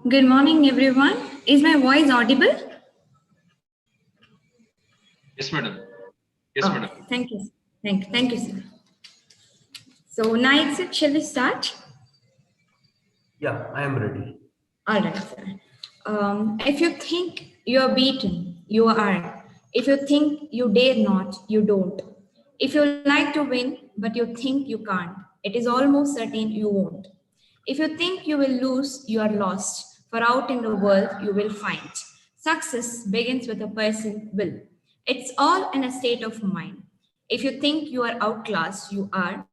Good morning, everyone. Is my voice audible? Yes, madam. Yes, madam. Thank you. Thank you, sir. So, Naik, shall we start? Yeah, I am ready. All right, sir. If you think you are beaten, you are. If you think you dare not, you don't. If you like to win, but you think you can't, it is almost certain you won't. If you think you will lose, you are lost. For out in the world, you will find. Success begins with a person will. It's all in a state of mind. If you think you are outclassed, you are.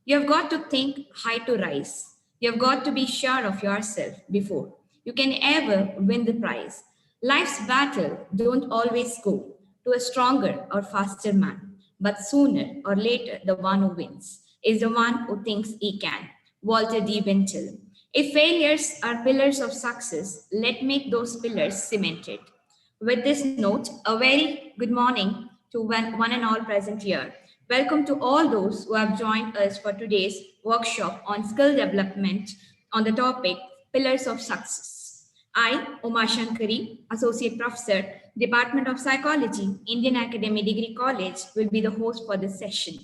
You have got to think high to rise. You have got to be sure of yourself before you can ever win the prize. Life's battle don't always go to a stronger or faster man, but sooner or later the one who wins is the one who thinks he can. Walter D. Bentel. If failures are pillars of success, let make those pillars cemented. With this note, a very good morning to one and all present here. Welcome to all those who have joined us for today's workshop on skill development on the topic Pillars of Success. I, Uma Shankari, Associate Professor, Department of Psychology, Indian Academy Degree College, will be the host for this session.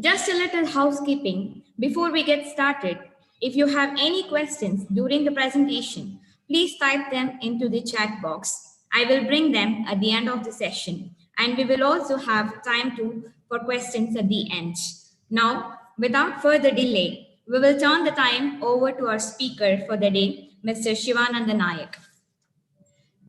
Just a little housekeeping before we get started. If you have any questions during the presentation, please type them into the chat box. I will bring them at the end of the session, and we will also have time for questions at the end. Now, without further delay, we will turn the time over to our speaker for the day, Mr. Shivananda Nayak.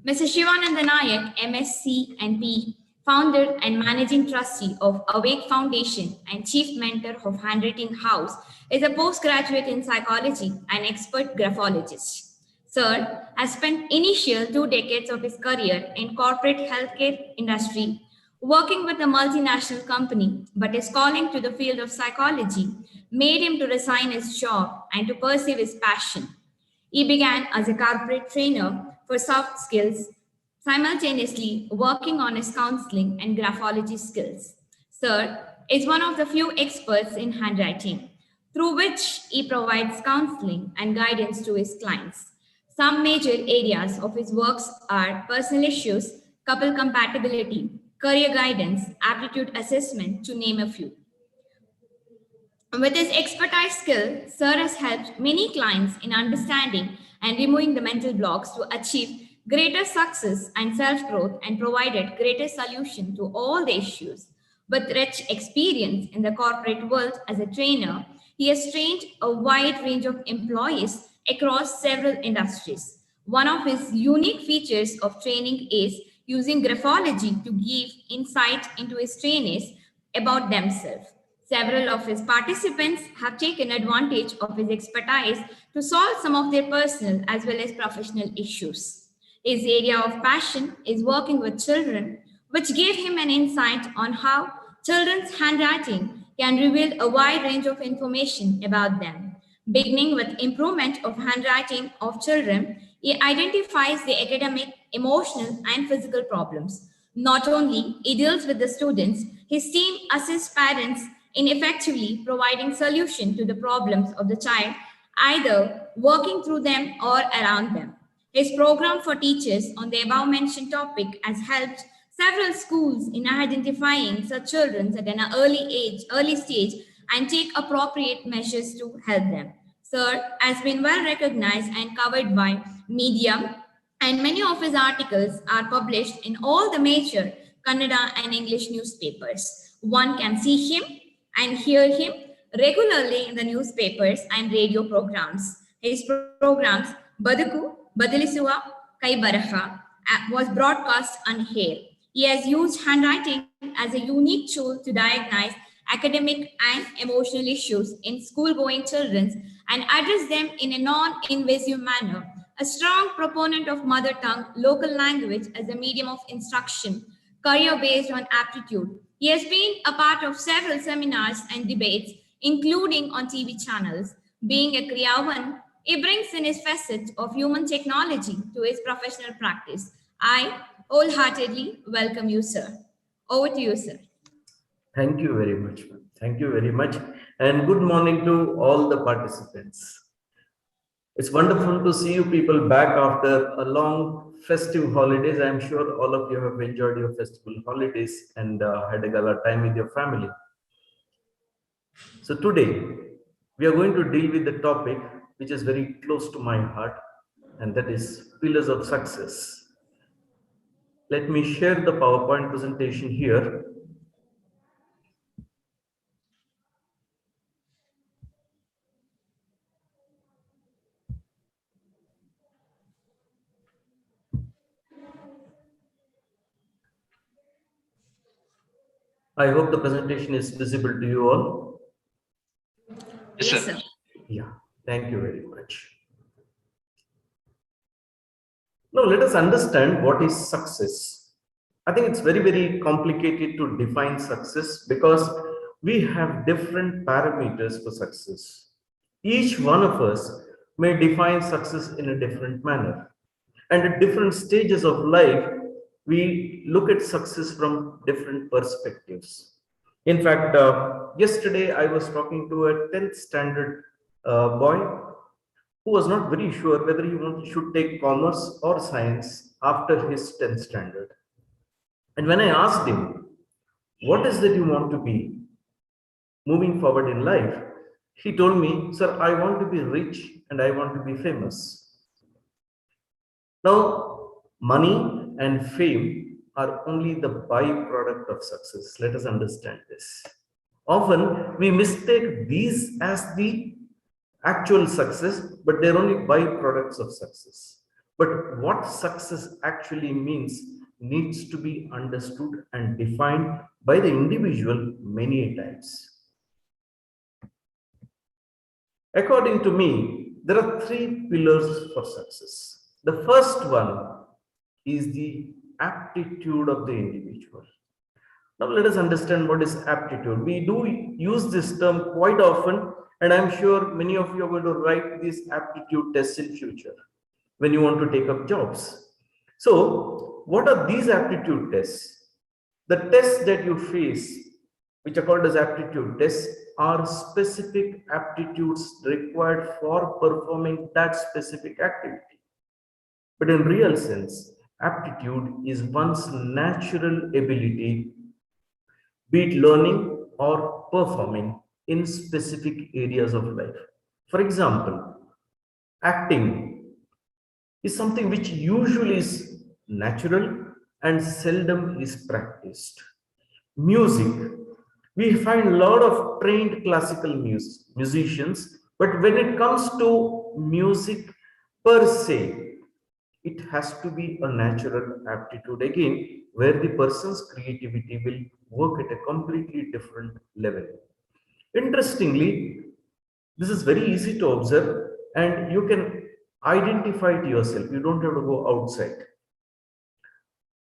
Mr. Shivananda Nayak, MSc and P, founder and managing trustee of Awake Foundation and chief mentor of Handwriting House, is a postgraduate in psychology and expert graphologist. Sir has spent initial 2 decades of his career in corporate healthcare industry, working with a multinational company, but his calling to the field of psychology made him to resign his job and to pursue his passion. He began as a corporate trainer for soft skills, simultaneously working on his counseling and graphology skills. Sir is one of the few experts in handwriting, through which he provides counseling and guidance to his clients. Some major areas of his works are personal issues, couple compatibility, career guidance, aptitude assessment, to name a few. With his expertise skill, Sir has helped many clients in understanding and removing the mental blocks to achieve greater success and self-growth, and provided greater solution to all the issues. With rich experience in the corporate world as a trainer, he has trained a wide range of employees across several industries. One of his unique features of training is using graphology to give insight into his trainees about themselves. Several of his participants have taken advantage of his expertise to solve some of their personal as well as professional issues. His area of passion is working with children, which gave him an insight on how children's handwriting can reveal a wide range of information about them. Beginning with improvement of handwriting of children, he identifies the academic, emotional, and physical problems. Not only he deals with the students, his team assists parents in effectively providing solution to the problems of the child, either working through them or around them. His program for teachers on the above mentioned topic has helped several schools in identifying such children at an early stage, and take appropriate measures to help them. Sir has been well recognized and covered by media, and many of his articles are published in all the major Kannada and English newspapers. One can see him and hear him regularly in the newspapers and radio programs. His programs, Baduku, Badilisuwa, Kai Baraha, was broadcast on air. He has used handwriting as a unique tool to diagnose academic and emotional issues in school-going children and address them in a non-invasive manner. A strong proponent of mother tongue, local language as a medium of instruction, career based on aptitude. He has been a part of several seminars and debates, including on TV channels. Being a Kriyavan, he brings in his facet of human technology to his professional practice. I wholeheartedly welcome you, sir. Over to you, sir. Thank you very much, ma'am. Thank you very much. And good morning to all the participants. It's wonderful to see you people back after a long festive holidays. I'm sure all of you have enjoyed your festival holidays and had a gala time with your family. So today we are going to deal with the topic which is very close to my heart, and that is pillars of success. Let me share the PowerPoint presentation here. I hope the presentation is visible to you all. Yes, Yes, sir. sir. Yeah, thank you very much. Now, let us understand what is success. I think it's very, very complicated to define success because we have different parameters for success. Each one of us may define success in a different manner. And at different stages of life, we look at success from different perspectives. In fact, yesterday I was talking to a 10th standard boy who was not very sure whether should take commerce or science after his 10th standard. And when I asked him, what is that you want to be moving forward in life? He told me, sir, I want to be rich and I want to be famous. Now, money and fame are only the byproduct of success. Let us understand this. Often we mistake these as the actual success, but they're only byproducts of success. But what success actually means needs to be understood and defined by the individual many times. According to me, there are three pillars for success. The first one is the aptitude of the individual. Now, let us understand what is aptitude. We do use this term quite often, and I'm sure many of you are going to write these aptitude tests in future when you want to take up jobs. So, what are these aptitude tests? The tests that you face, which are called as aptitude tests, are specific aptitudes required for performing that specific activity. But in real sense, aptitude is one's natural ability, be it learning or performing in specific areas of life. For example, acting is something which usually is natural and seldom is practiced. Music, we find a lot of trained classical musicians, but when it comes to music per se, it has to be a natural aptitude again, where the person's creativity will work at a completely different level. Interestingly, this is very easy to observe and you can identify it yourself. You don't have to go outside.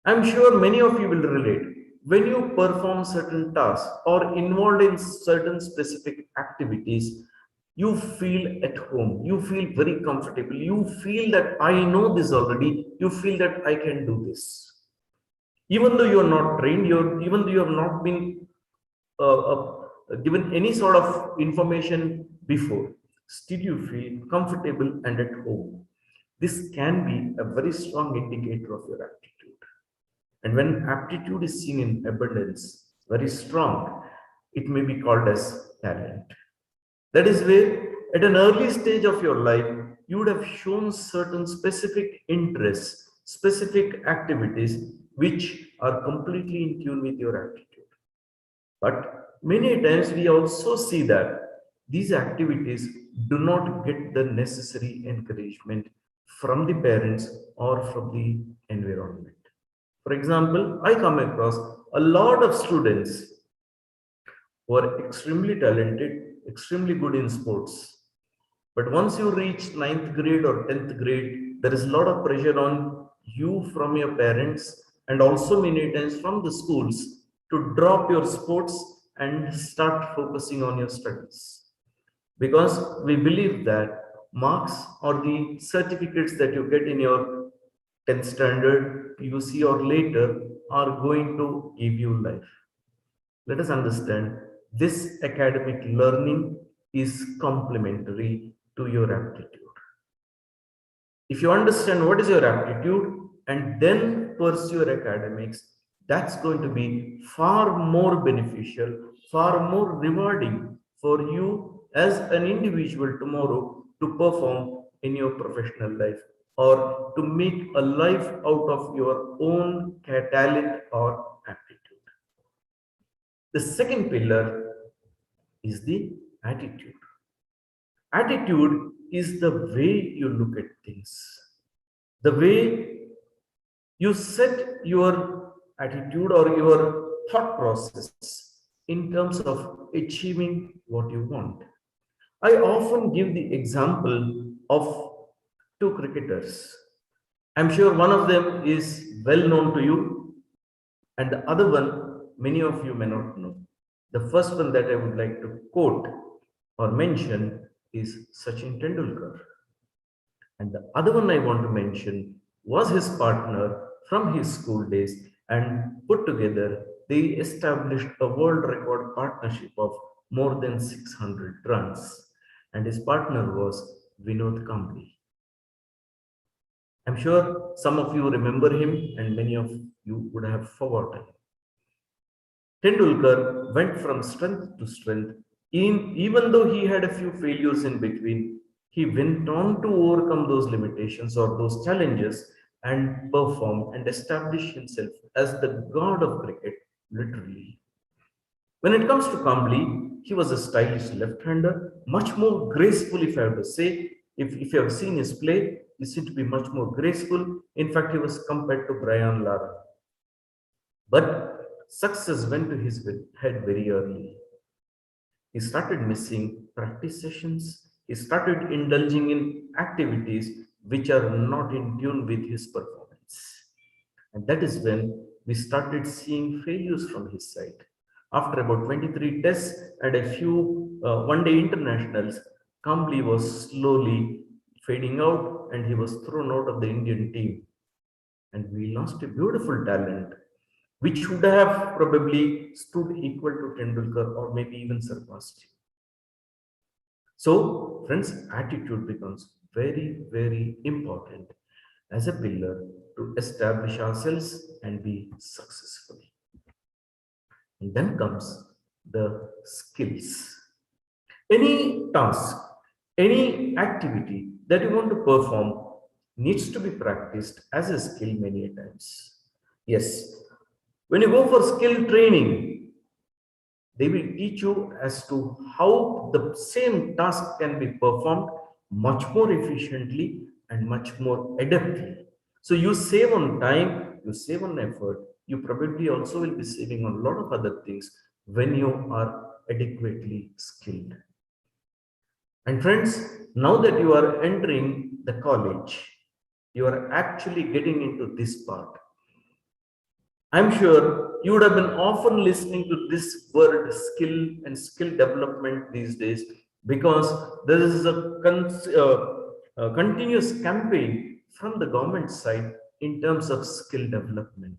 I'm sure many of you will relate. When you perform certain tasks or involved in certain specific activities, you feel at home. You feel very comfortable. You feel that I know this already. You feel that I can do this. Even though you're not trained, even though you have not been given any sort of information before, still you feel comfortable and at home. This can be a very strong indicator of your aptitude. And when aptitude is seen in abundance, very strong, it may be called as talent. That is where, at an early stage of your life, you would have shown certain specific interests, specific activities which are completely in tune with your aptitude. But many times we also see that these activities do not get the necessary encouragement from the parents or from the environment. For example, I come across a lot of students who are extremely talented, extremely good in sports. But once you reach ninth grade or 10th grade, there is a lot of pressure on you from your parents and also many times from the schools to drop your sports and start focusing on your studies. Because we believe that marks or the certificates that you get in your 10th standard, UC or later are going to give you life. Let us understand this academic learning is complementary to your aptitude. If you understand what is your aptitude and then pursue your academics, that's going to be far more beneficial, far more rewarding for you as an individual tomorrow to perform in your professional life or to make a life out of your own talent or aptitude. The second pillar is the attitude. Attitude is the way you look at things, the way you set your attitude or your thought process in terms of achieving what you want. I often give the example of two cricketers. I'm sure one of them is well known to you, and the other one, many of you may not know. The first one that I would like to quote or mention is Sachin Tendulkar. And the other one I want to mention was his partner from his school days, and put together, they established a world record partnership of more than 600 runs. And his partner was Vinod Kambli. I'm sure some of you remember him, and many of you would have forgotten. Tendulkar went from strength to strength. Even though he had a few failures in between, he went on to overcome those limitations or those challenges and perform and establish himself as the god of cricket, literally. When it comes to Kambli, he was a stylish left-hander, much more graceful, if I have to say. If you have seen his play, he seemed to be much more graceful. In fact, he was compared to Brian Lara. But success went to his head very early. He started missing practice sessions. He started indulging in activities which are not in tune with his performance. And that is when we started seeing failures from his side. After about 23 tests and a few one-day internationals, Kambli was slowly fading out and he was thrown out of the Indian team. And we lost a beautiful talent which would have probably stood equal to Tendulkar or maybe even surpassed him. So, friends, attitude becomes very, very important as a pillar to establish ourselves and be successful. And then comes the skills. Any task, any activity that you want to perform needs to be practiced as a skill many times. Yes, when you go for skill training, they will teach you as to how the same task can be performed much more efficiently and much more adeptly. So you save on time, you save on effort, you probably also will be saving on a lot of other things when you are adequately skilled. And friends, now that you are entering the college, you are actually getting into this part. I'm sure you would have been often listening to this word skill and skill development these days because there is a continuous campaign from the government side in terms of skill development.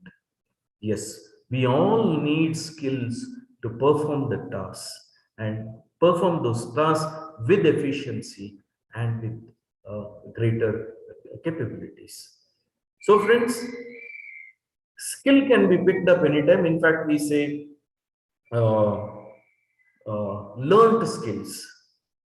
Yes, we all need skills to perform the tasks and perform those tasks with efficiency and with greater capabilities. So, friends, skill can be picked up anytime. In fact, we say uh, learned skills.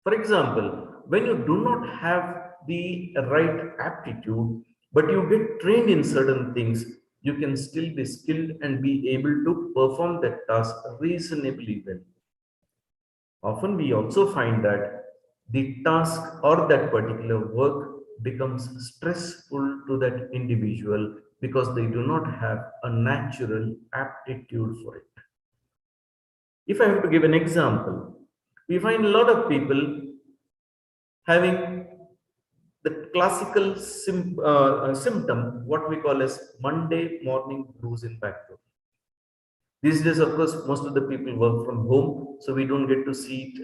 For example, when you do not have the right aptitude, but you get trained in certain things, you can still be skilled and be able to perform that task reasonably well. Often we also find that the task or that particular work becomes stressful to that individual because they do not have a natural aptitude for it. If I have to give an example, we find a lot of people having the classical symptom, what we call as Monday morning blues in background. These days, of course, most of the people work from home, so we don't get to see it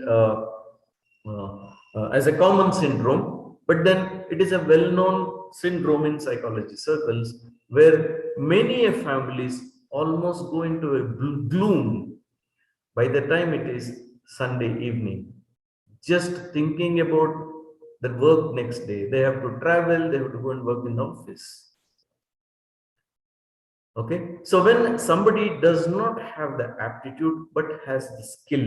as a common syndrome. But then it is a well-known syndrome in psychology circles where many families almost go into a gloom by the time it is Sunday evening. Just thinking about their work next day. They have to travel, they have to go and work in the office. Okay, so when somebody does not have the aptitude but has the skill,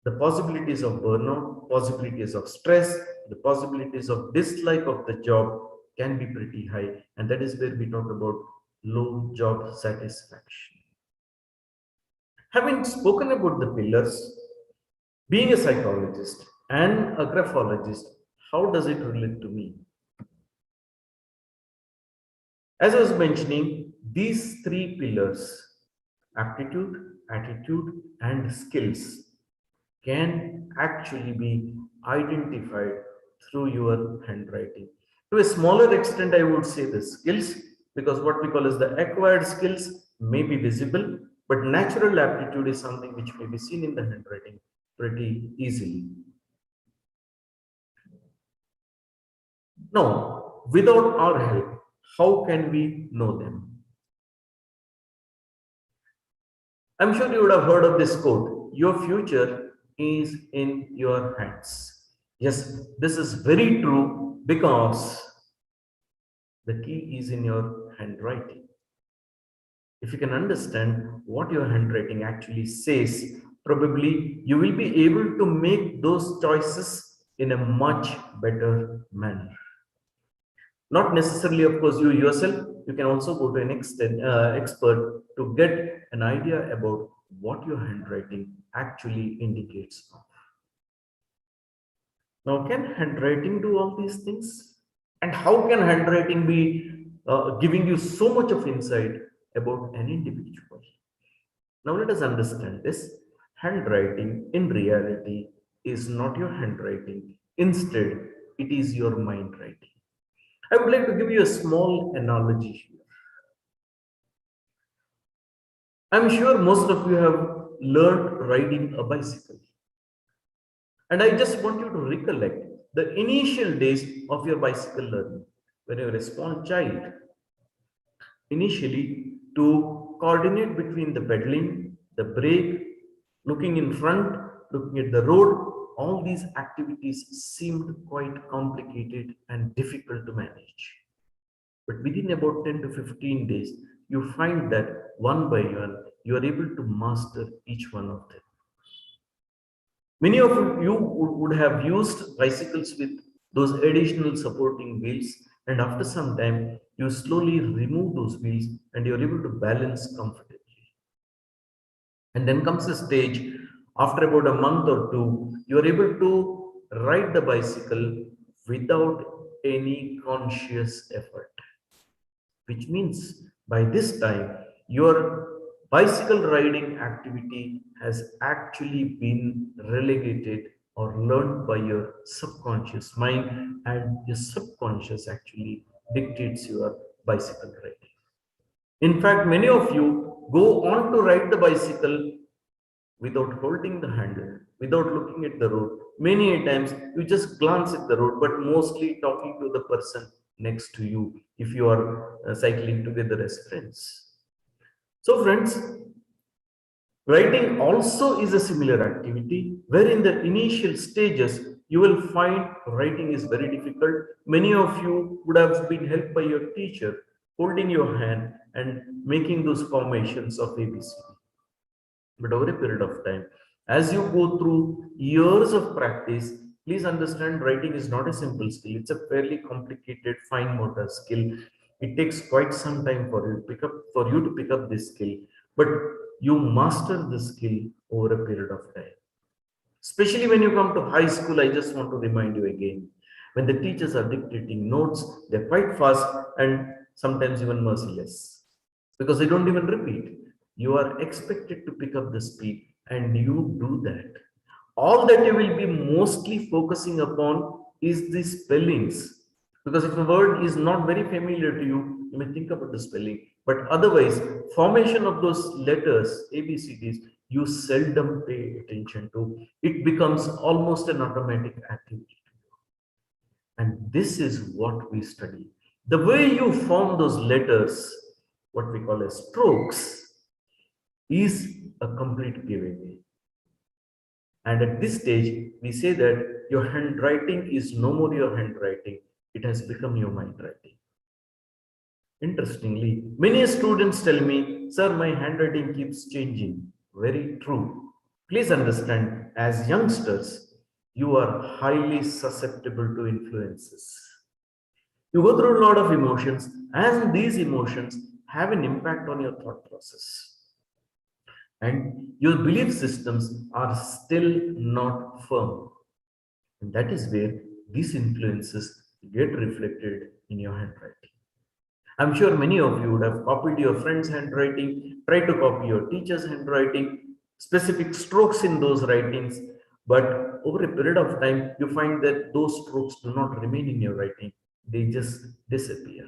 the possibilities of burnout, possibilities of stress, the possibilities of dislike of the job can be pretty high. And that is where we talk about low job satisfaction. Having spoken about the pillars, being a psychologist and a graphologist, how does it relate to me? As I was mentioning, these three pillars, aptitude, attitude, and skills, can actually be identified through your handwriting. To a smaller extent, I would say the skills, because what we call as the acquired skills may be visible, but natural aptitude is something which may be seen in the handwriting pretty easily. Now, without our help, how can we know them? I'm sure you would have heard of this quote, your future is in your hands. Yes, this is very true because the key is in your handwriting. If you can understand what your handwriting actually says, probably you will be able to make those choices in a much better manner. Not necessarily, of course, you yourself, you can also go to an expert to get an idea about what your handwriting actually indicates. Now, can handwriting do all these things? And how can handwriting be giving you so much of insight about an individual? Now, let us understand this. Handwriting in reality is not your handwriting. Instead, it is your mind writing. I would like to give you a small analogy here. I'm sure most of you have learned riding a bicycle. And I just want you to recollect the initial days of your bicycle learning. When you were a small child, initially to coordinate between the pedaling, the brake, looking in front, looking at the road, all these activities seemed quite complicated and difficult to manage. But within about 10 to 15 days, you find that one by one, you are able to master each one of them. Many of you would have used bicycles with those additional supporting wheels, and after some time, you slowly remove those wheels and you're able to balance comfortably. And then comes a stage, after about a month or two, you're able to ride the bicycle without any conscious effort, which means by this time, your bicycle riding activity has actually been relegated or learned by your subconscious mind, and your subconscious actually dictates your bicycle riding. In fact, many of you go on to ride the bicycle without holding the handle, without looking at the road. Many times you just glance at the road, but mostly talking to the person next to you if you are cycling together as friends. So, friends, writing also is a similar activity where in the initial stages you will find writing is very difficult. Many of you would have been helped by your teacher holding your hand and making those formations of ABCD. But over a period of time, as you go through years of practice, please understand writing is not a simple skill. It's a fairly complicated fine motor skill. It takes quite some time for you to pick up this skill, but you master the skill over a period of time. Especially when you come to high school, I just want to remind you again, when the teachers are dictating notes, they're quite fast and sometimes even merciless because they don't even repeat. You are expected to pick up the speed and you do that. All that you will be mostly focusing upon is the spellings, because if a word is not very familiar to you, you may think about the spelling, but otherwise formation of those letters ABCDs you seldom pay attention to. It becomes almost an automatic activity, and this is what we study. The way you form those letters, what we call as strokes, is a complete giveaway. And at this stage, we say that your handwriting is no more your handwriting, it has become your mind writing. Interestingly, many students tell me, sir, my handwriting keeps changing. Very true. Please understand, as youngsters, you are highly susceptible to influences. You go through a lot of emotions, and these emotions have an impact on your thought process. And your belief systems are still not firm. And that is where these influences get reflected in your handwriting. I'm sure many of you would have copied your friend's handwriting, tried to copy your teacher's handwriting, specific strokes in those writings, but over a period of time, you find that those strokes do not remain in your writing, they just disappear.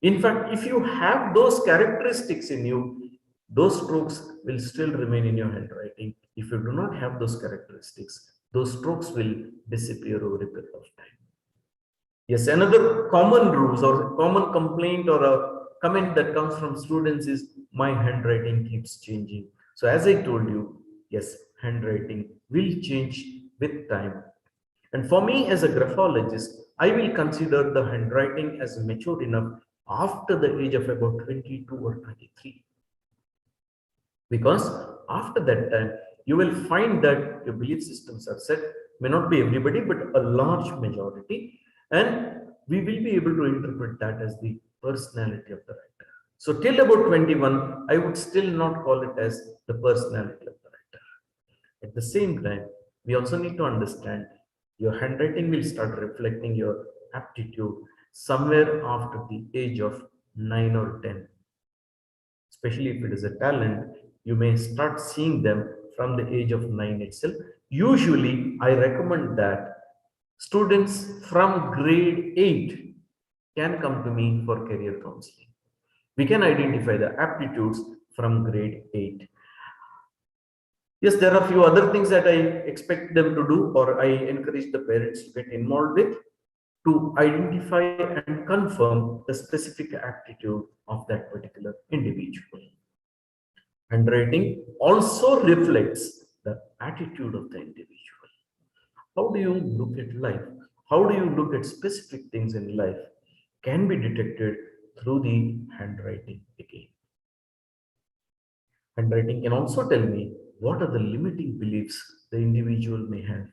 In fact, if you have those characteristics in you, those strokes will still remain in your handwriting. If you do not have those characteristics, those strokes will disappear over a period of time. Yes, another common rules or common complaint or a comment that comes from students is my handwriting keeps changing. So as I told you, yes, handwriting will change with time. And for me as a graphologist, I will consider the handwriting as matured enough after the age of about 22 or 23. Because after that time, you will find that your belief systems are set, may not be everybody, but a large majority, and we will be able to interpret that as the personality of the writer. So till about 21, I would still not call it as the personality of the writer. At the same time, we also need to understand your handwriting will start reflecting your aptitude somewhere after the age of 9 or 10. Especially if it is a talent, you may start seeing them from the age of 9 itself. Usually, I recommend that students from grade 8 can come to me for career counseling. We can identify the aptitudes from grade 8. Yes, there are a few other things that I expect them to do, or I encourage the parents to get involved with to identify and confirm the specific aptitude of that particular individual. Handwriting also reflects the attitude of the individual. How do you look at life? How do you look at specific things in life? Can be detected through the handwriting again. Handwriting can also tell me what are the limiting beliefs the individual may have.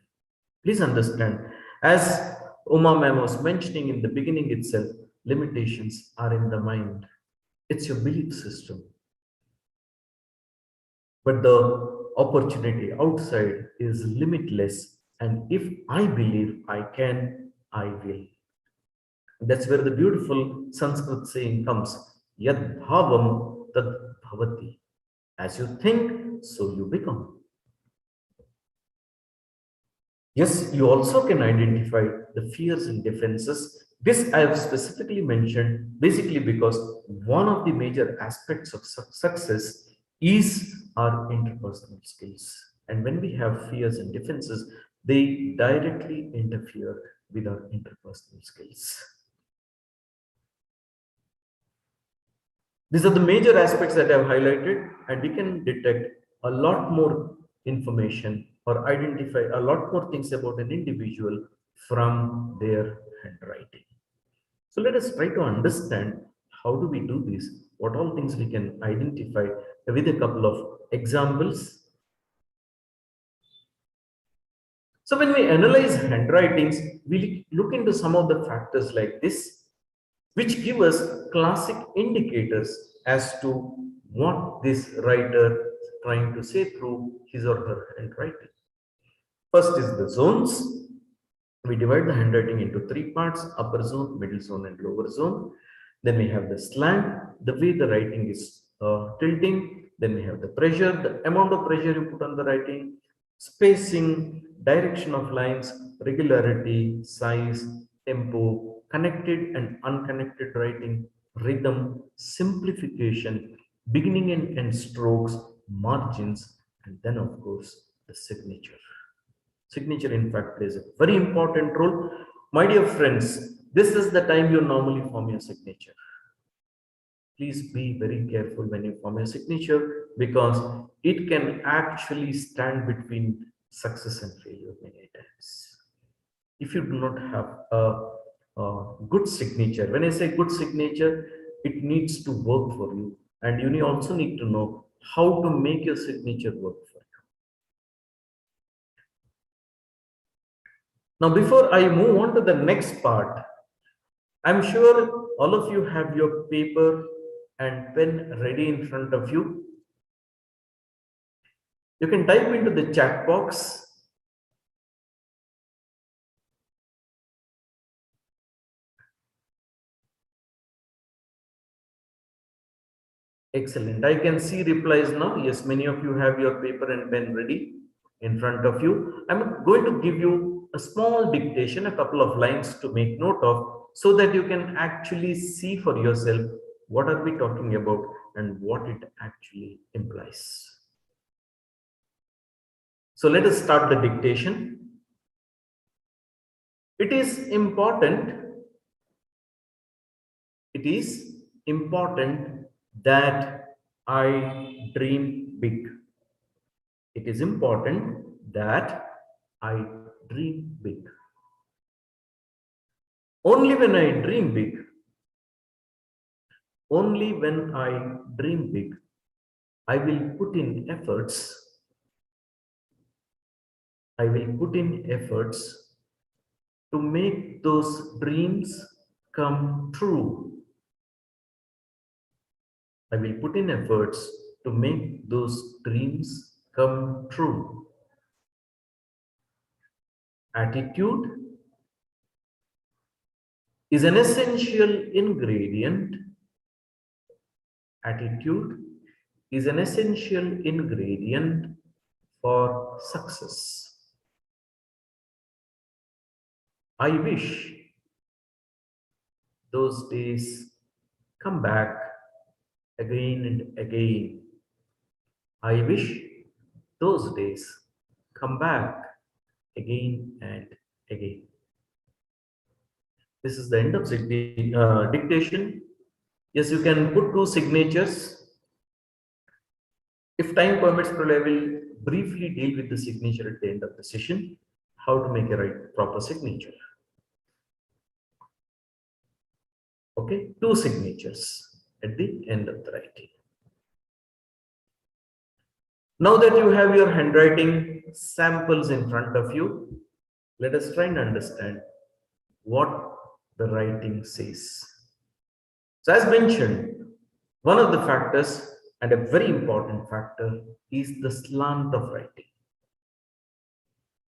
Please understand, as Uma ma'am was mentioning in the beginning itself, limitations are in the mind. It's your belief system. But the opportunity outside is limitless. And if I believe I can, I will. That's where the beautiful Sanskrit saying comes, Yad bhavam tad bhavati. As you think, so you become. Yes, you also can identify the fears and defenses. This I have specifically mentioned basically because one of the major aspects of success is our interpersonal skills. And when we have fears and defenses, they directly interfere with our interpersonal skills. These are the major aspects that I've highlighted, and we can detect a lot more information or identify a lot more things about an individual from their handwriting. So let us try to understand how do we do this, what all things we can identify with a couple of examples. So when we analyze handwritings, we look into some of the factors like this, which give us classic indicators as to what this writer is trying to say through his or her handwriting. First is the zones. We divide the handwriting into three parts: upper zone, middle zone, and lower zone. Then we have the slant, the way the writing is tilting. Then we have the pressure, the amount of pressure you put on the writing, spacing, direction of lines, regularity, size, tempo, connected and unconnected writing, rhythm, simplification, beginning and end strokes, margins, and then of course the signature. Signature, in fact, plays a very important role. My dear friends, this is the time you normally form your signature. please be very careful when you form your signature, because it can actually stand between success and failure many times. If you do not have a good signature, when I say good signature, it needs to work for you, and you also need to know how to make your signature work for you. Now, before I move on to the next part, I'm sure all of you have your paper and pen ready in front of you. You can type into the chat box. Excellent. I can see replies now. Yes, many of you have your paper and pen ready in front of you. I'm going to give you a small dictation, a couple of lines to make note of, so that you can actually see for yourself what are we talking about and what it actually implies. So let us start the dictation. It is important that I dream big. It is important that I dream big. Only when I dream big, only when I dream big, I will put in efforts. I will put in efforts to make those dreams come true. I will put in efforts to make those dreams come true. Attitude is an essential ingredient. Attitude is an essential ingredient for success. I wish those days come back again and again. I wish those days come back again and again. This is the end of the dictation. Yes, you can put two signatures. If time permits, probably I will briefly deal with the signature at the end of the session, how to make a proper signature. Okay, two signatures at the end of the writing. Now that you have your handwriting samples in front of you, let us try and understand what the writing says. So as mentioned, one of the factors, and a very important factor, is the slant of writing.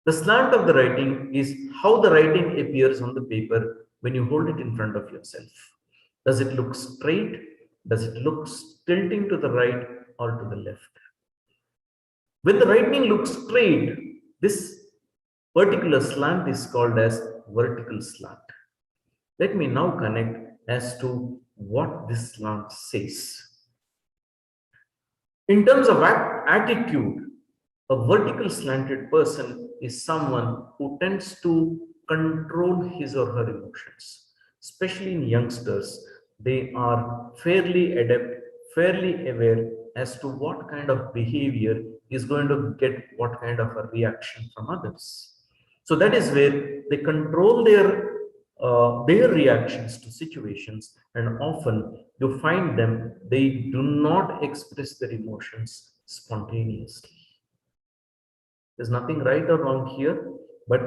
The slant of the writing is how the writing appears on the paper when you hold it in front of yourself. Does it look straight? Does it look tilting to the right or to the left? When the writing looks straight, this particular slant is called as vertical slant. Let me now connect as to what this slant says. In terms of attitude, a vertical slanted person is someone who tends to control his or her emotions. Especially in youngsters, they are fairly adept, fairly aware as to what kind of behavior is going to get what kind of a reaction from others. So that is where they control their reactions to situations, and often you find them, they do not express their emotions spontaneously. There's nothing right or wrong here, but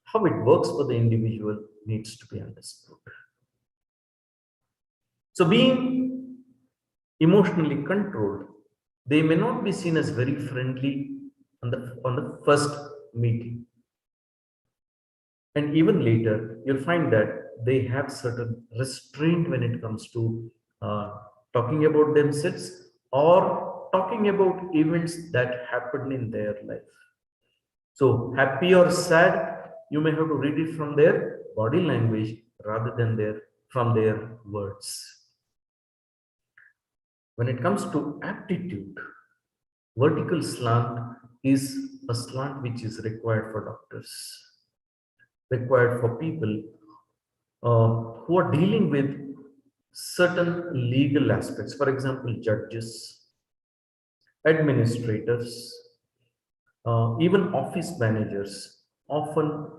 how it works for the individual needs to be understood. So being emotionally controlled, they may not be seen as very friendly on the first meeting. And even later, you'll find that they have certain restraint when it comes to talking about themselves or talking about events that happened in their life. So happy or sad, you may have to read it from their body language rather than from their words. When it comes to aptitude, vertical slant is a slant which is required for doctors, required for people who are dealing with certain legal aspects. For example, judges, administrators, even office managers often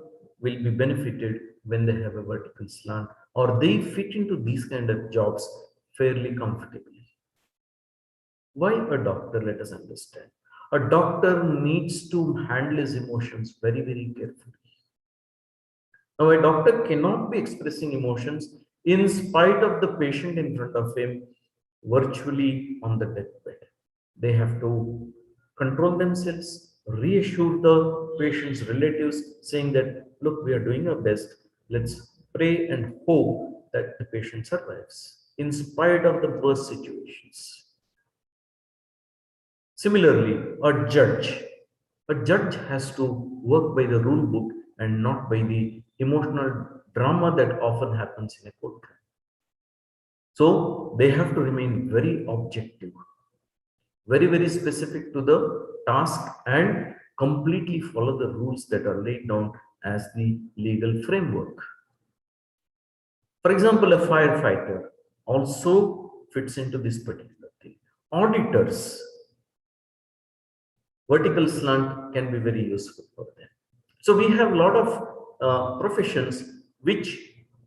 will be benefited when they have a vertical slant, or they fit into these kind of jobs fairly comfortably. Why a doctor? Let us understand. A doctor needs to handle his emotions very, very carefully. Now, a doctor cannot be expressing emotions in spite of the patient in front of him virtually on the deathbed. They have to control themselves, reassure the patient's relatives, saying that, look, we are doing our best. Let's pray and hope that the patient survives in spite of the worst situations. Similarly, a judge has to work by the rule book and not by the emotional drama that often happens in a courtroom. So they have to remain very objective, very, very specific to the task, and completely follow the rules that are laid down as the legal framework. For example, a firefighter also fits into this particular thing. Auditors, vertical slant can be very useful for them. So we have a lot of professions which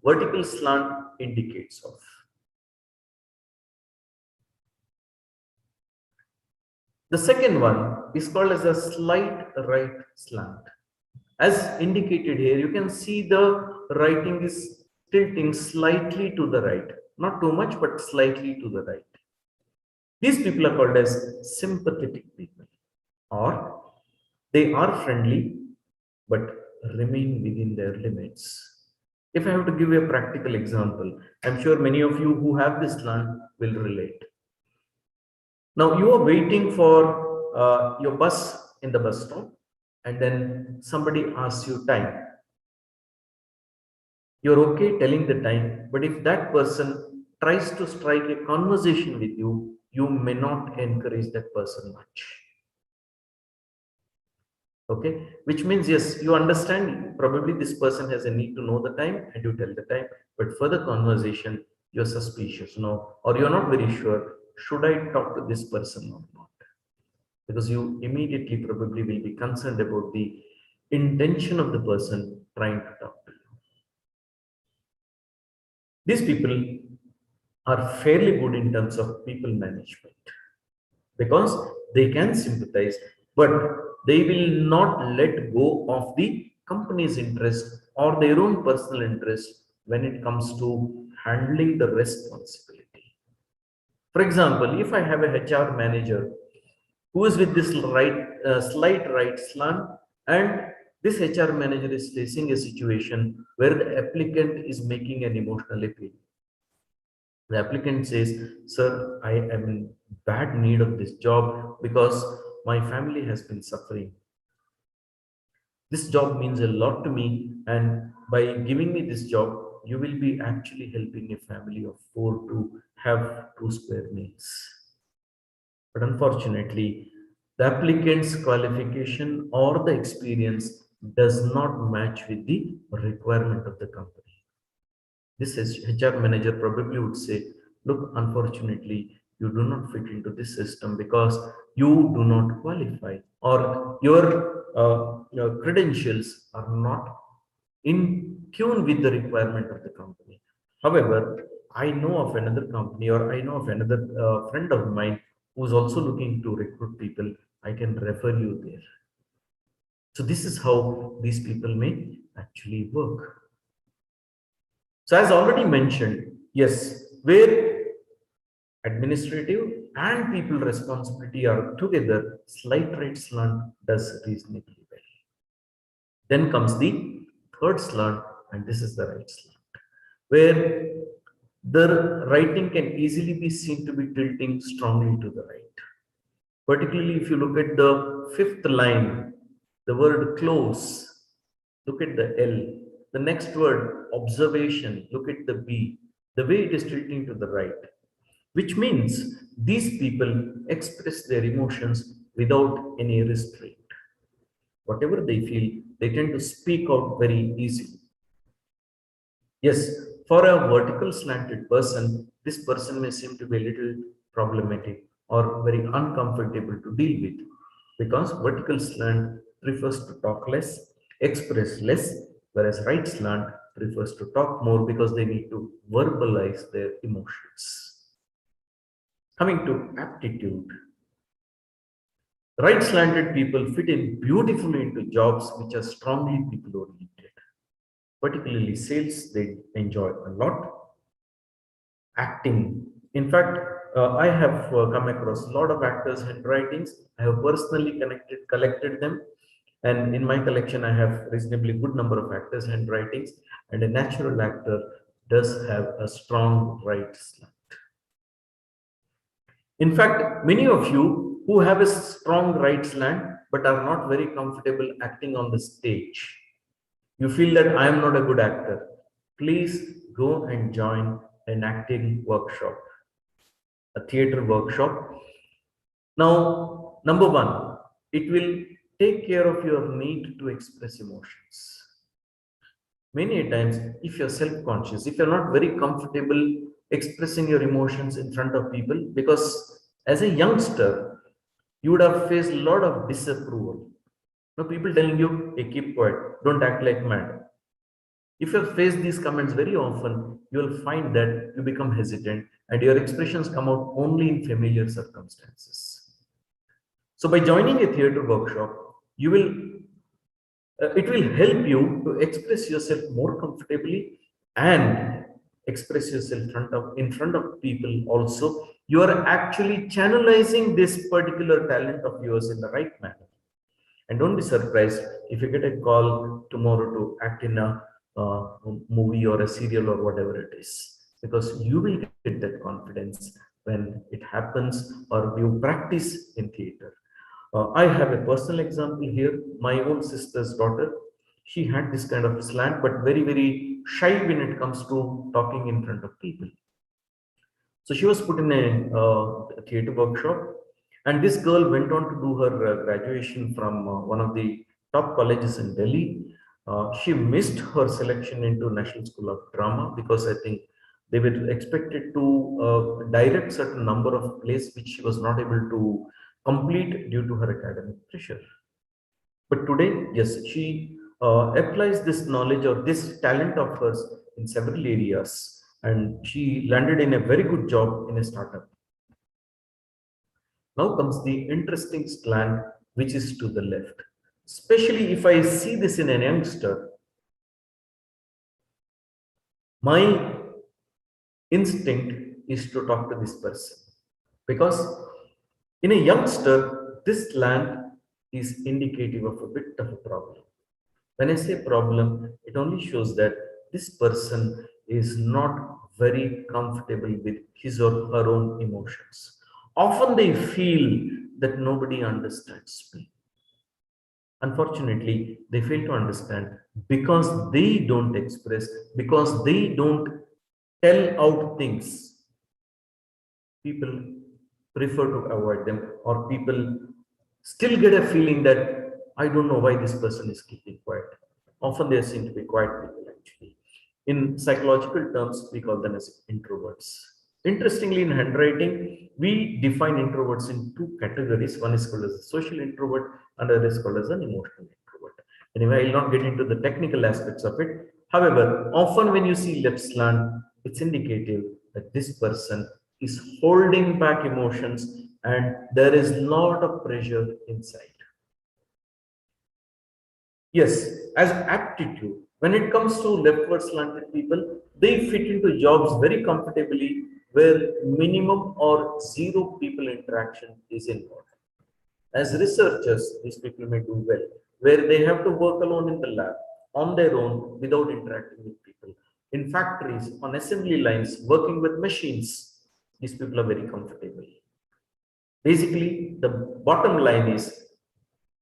vertical slant indicates of. The second one is called as a slight right slant. As indicated here, you can see the writing is tilting slightly to the right, not too much, but slightly to the right. These people are called as sympathetic people, or they are friendly but remain within their limits. If I have to give you a practical example, I'm sure many of you who have this slant will relate. Now you are waiting for your bus in the bus stop, and then somebody asks you time. You're okay telling the time, but if that person tries to strike a conversation with you, you may not encourage that person much. Okay, which means yes, you understand probably this person has a need to know the time and you tell the time, but for the conversation, you're suspicious, no, or you're not very sure, should I talk to this person or not? Because you immediately probably will be concerned about the intention of the person trying to talk to you. These people are fairly good in terms of people management because they can sympathize, but they will not let go of the company's interest or their own personal interest when it comes to handling the responsibility. For example, if I have a HR manager who is with this slight right slant, and this HR manager is facing a situation where the applicant is making an emotional appeal. The applicant says, sir, I am in bad need of this job because my family has been suffering. This job means a lot to me, and by giving me this job, you will be actually helping a family of four to have 2 square meals. But unfortunately, the applicant's qualification or the experience does not match with the requirement of the company. This HR manager probably would say, look, unfortunately, you do not fit into this system because you do not qualify, or your credentials are not in tune with the requirement of the company. However, I know of another company, or I know of another friend of mine who's also looking to recruit people. I can refer you there. So this is how these people may actually work. So as already mentioned, yes, where administrative and people responsibility are together, slight right slant does reasonably well. Then comes the third slant, and this is the right slant, where the writing can easily be seen to be tilting strongly to the right. Particularly if you look at the fifth line, the word close, look at the L. The next word, observation, look at the B. The way it is tilting to the right, which means these people express their emotions without any restraint. Whatever they feel, they tend to speak out very easily. Yes, For a vertical slanted person, this person may seem to be a little problematic or very uncomfortable to deal with, because vertical slant prefers to talk less, express less, whereas right slant prefers to talk more because they need to verbalize their emotions. Coming to aptitude, right slanted people fit in beautifully into jobs which are strongly people oriented, particularly sales, they enjoy a lot. Acting. In fact, I have come across a lot of actors' handwritings. I have personally collected them, and in my collection, I have reasonably good number of actors' handwritings. And a natural actor does have a strong right slant. In fact, many of you who have a strong right slant but are not very comfortable acting on the stage, you feel that I am not a good actor, please go and join an acting workshop, a theater workshop. Now, number one, it will take care of your need to express emotions. Many a times, if you're self-conscious, if you're not very comfortable expressing your emotions in front of people, because as a youngster, you would have faced a lot of disapproval. Now, people telling you, hey, keep quiet, don't act like mad. If you face these comments very often, you will find that you become hesitant and your expressions come out only in familiar circumstances. So by joining a theater workshop, you will it will help you to express yourself more comfortably and express yourself in front of people also. You are actually channelizing this particular talent of yours in the right manner. And don't be surprised if you get a call tomorrow to act in a movie or a serial or whatever it is, because you will get that confidence when it happens or you practice in theater. I have a personal example here. My own sister's daughter, she had this kind of slant, but very, very shy when it comes to talking in front of people. So she was put in a theater workshop, and this girl went on to do her graduation from one of the top colleges in Delhi. She missed her selection into National School of Drama because I think they were expected to direct certain number of plays which she was not able to complete due to her academic pressure. But today, yes, she applies this knowledge or this talent of hers in several areas, and she landed in a very good job in a startup. Now comes the interesting slant, which is to the left. Especially if I see this in a youngster, my instinct is to talk to this person, because in a youngster, this slant is indicative of a bit of a problem. When I say problem, it only shows that this person is not very comfortable with his or her own emotions. Often they feel that nobody understands me. Unfortunately, they fail to understand because they don't express, because they don't tell out things. People prefer to avoid them, or people still get a feeling that I don't know why this person is keeping quiet. Often they seem to be quiet people actually. In psychological terms, we call them as introverts. Interestingly, in handwriting, we define introverts in two categories. One is called as a social introvert, another is called as an emotional introvert. Anyway, I will not get into the technical aspects of it. However, often when you see left slant, it's indicative that this person is holding back emotions and there is a lot of pressure inside. Yes, as aptitude, when it comes to leftward slanted people, they fit into jobs very comfortably where minimum or zero people interaction is involved. As researchers, these people may do well, where they have to work alone in the lab on their own without interacting with people. In factories, on assembly lines, working with machines, these people are very comfortable. Basically, the bottom line is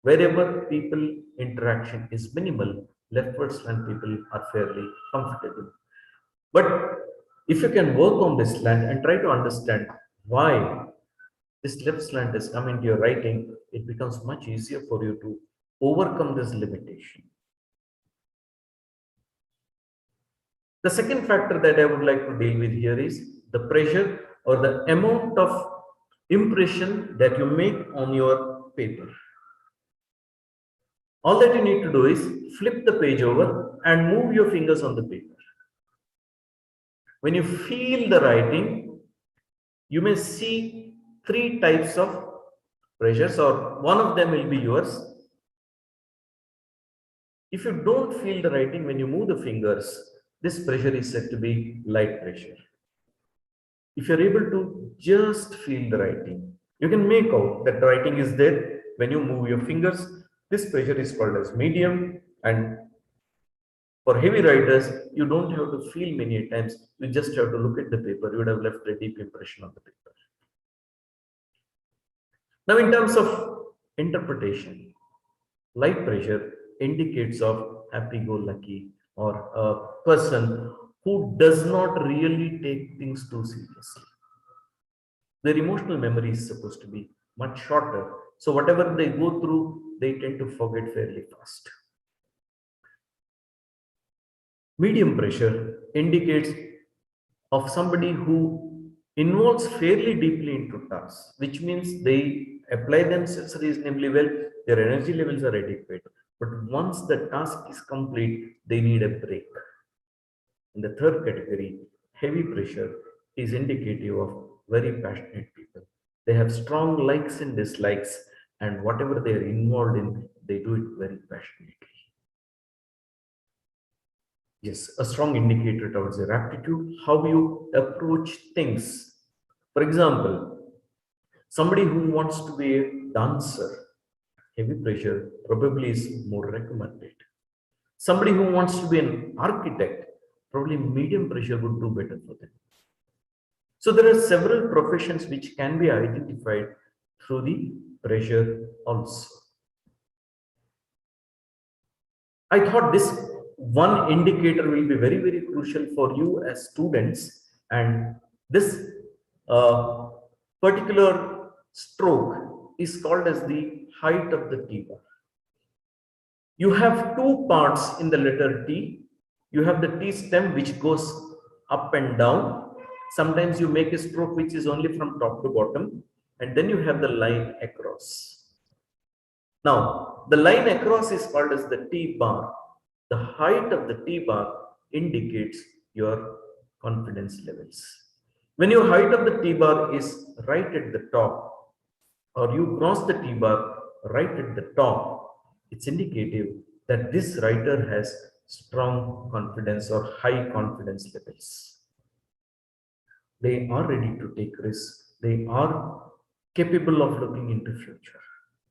wherever people interaction is minimal, leftward slant people are fairly comfortable. But if you can work on this slant and try to understand why this left slant is coming to your writing, it becomes much easier for you to overcome this limitation. The second factor that I would like to deal with here is the pressure or the amount of impression that you make on your paper. All that you need to do is flip the page over and move your fingers on the paper. When you feel the writing, you may see three types of pressures, or one of them will be yours. If you don't feel the writing when you move the fingers, this pressure is said to be light pressure. If you're able to just feel the writing, you can make out that the writing is there when you move your fingers. This pressure is called as medium, and for heavy writers, you don't have to feel many times. You just have to look at the paper. You would have left a deep impression on the paper. Now, in terms of interpretation, light pressure indicates of happy-go-lucky or a person who does not really take things too seriously. Their emotional memory is supposed to be much shorter. So whatever they go through, they tend to forget fairly fast. Medium pressure indicates of somebody who involves fairly deeply into tasks, which means they apply themselves reasonably well, their energy levels are adequate. But once the task is complete, they need a break. In the third category, heavy pressure is indicative of very passionate people. They have strong likes and dislikes, and whatever they are involved in, they do it very passionately. Yes, a strong indicator towards your aptitude, how you approach things. For example, somebody who wants to be a dancer, heavy pressure probably is more recommended. Somebody who wants to be an architect, probably medium pressure would do better for them. So there are several professions which can be identified through the pressure also. I thought this one indicator will be very, very crucial for you as students, and this uh, particular stroke is called as the height of the T bar. You have two parts in the letter T. You have the T stem which goes up and down. Sometimes you make a stroke which is only from top to bottom, and then you have the line across. Now, the line across is called as the T bar. The height of the T bar indicates your confidence levels. When your height of the T bar is right at the top, or you cross the T bar right at the top, it's indicative that this writer has strong confidence or high confidence levels. They are ready to take risks. They are capable of looking into future.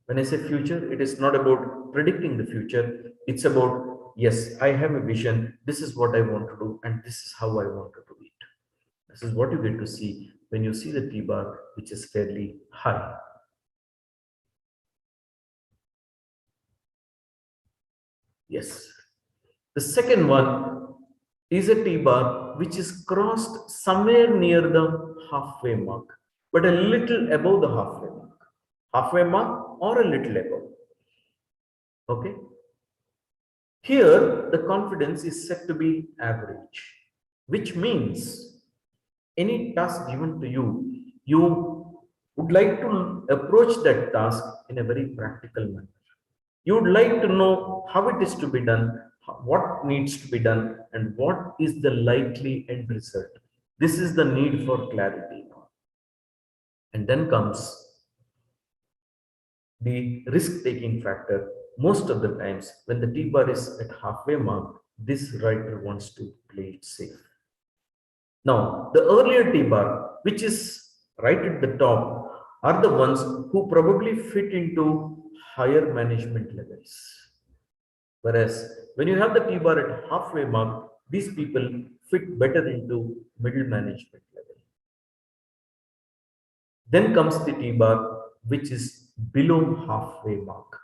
When I say future, it is not about predicting the future. It's about, yes, I have a vision. This is what I want to do, and this is how I want to do it. This is what you get to see when you see the T bar, which is fairly high. Yes. The second one is a T bar which is crossed somewhere near the halfway mark, but a little above the halfway mark. Halfway mark or a little above. Okay. Here, the confidence is said to be average, which means any task given to you, you would like to approach that task in a very practical manner. You would like to know how it is to be done, what needs to be done, and what is the likely end result. This is the need for clarity. And then comes the risk-taking factor. Most of the times, when the T bar is at halfway mark, this writer wants to play it safe. Now, the earlier T bar, which is right at the top, are the ones who probably fit into higher management levels. Whereas when you have the T bar at halfway mark, these people fit better into middle management level. Then comes the T bar, which is below halfway mark,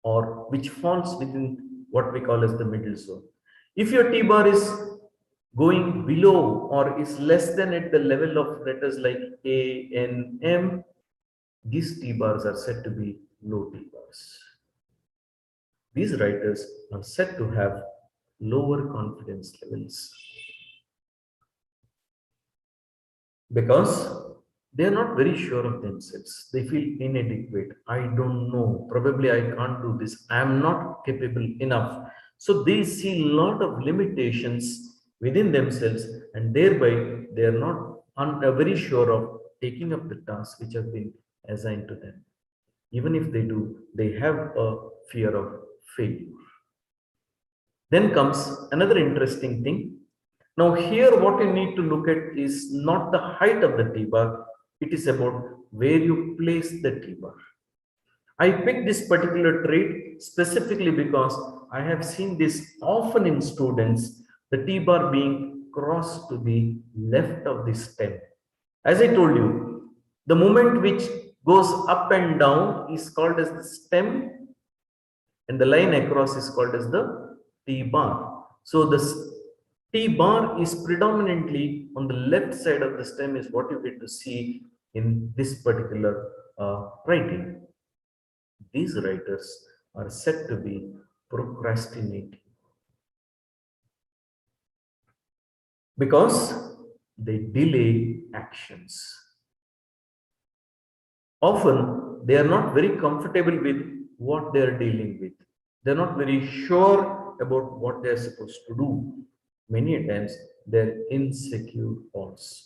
or which falls within what we call as the middle zone. If your T bar is going below or is less than at the level of letters like A, N, M, these T bars are said to be low T bars. These writers are said to have lower confidence levels. because they are not very sure of themselves. They feel inadequate. I don't know. Probably I can't do this. I am not capable enough. So they see a lot of limitations within themselves, and thereby they are not very sure of taking up the tasks which have been assigned to them. Even if they do, they have a fear of failure. Then comes another interesting thing. Now, here what you need to look at is not the height of the T-bar, it is about where you place the T-bar. I picked this particular trait specifically because I have seen this often in students, the T-bar being crossed to the left of the stem. As I told you, the movement which goes up and down is called as the stem, and the line across is called as the T-bar. So the T-bar is predominantly on the left side of the stem is what you get to see in this particular writing. These writers are said to be procrastinating because they delay actions. Often they are not very comfortable with what they are dealing with. They're not very sure about what they're supposed to do. Many times they're insecure also.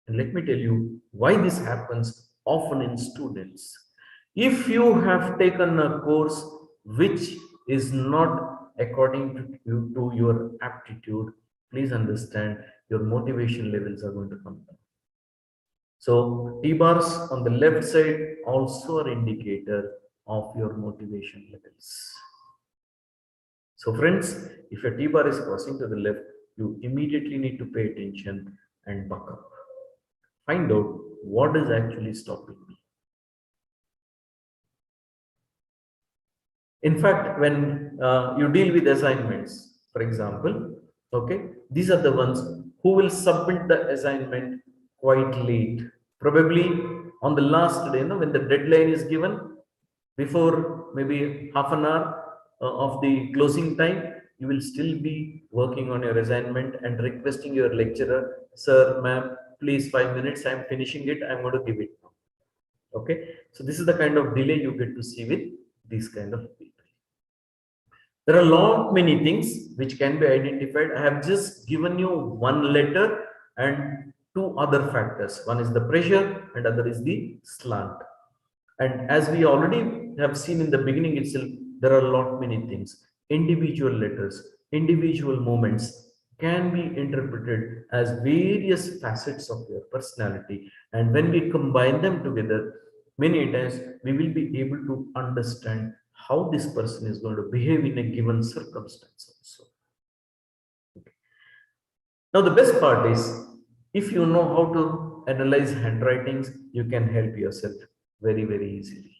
And let me tell you why this happens often in students. If you have taken a course which is not according to your aptitude, please understand your motivation levels are going to come down. So T-bars on the left side also are indicator of your motivation levels. So friends, if your T-bar is crossing to the left, you immediately need to pay attention and buck up. Find out what is actually stopping me. In fact, when you deal with assignments, for example, okay, these are the ones who will submit the assignment quite late, probably on the last day, when the deadline is given, before maybe half an hour of the closing time, you will still be working on your assignment and requesting your lecturer, sir, ma'am, please 5 minutes, I'm finishing it, I'm going to give it now. Okay, so this is the kind of delay you get to see with these kind of people. There are a lot many things which can be identified. I have just given you one letter and two other factors. One is the pressure and other is the slant. And as we already have seen in the beginning itself, there are a lot many things. Individual letters, individual moments can be interpreted as various facets of your personality. And when we combine them together, many times we will be able to understand how this person is going to behave in a given circumstance also. Now, the best part is if you know how to analyze handwritings, you can help yourself very, very easily.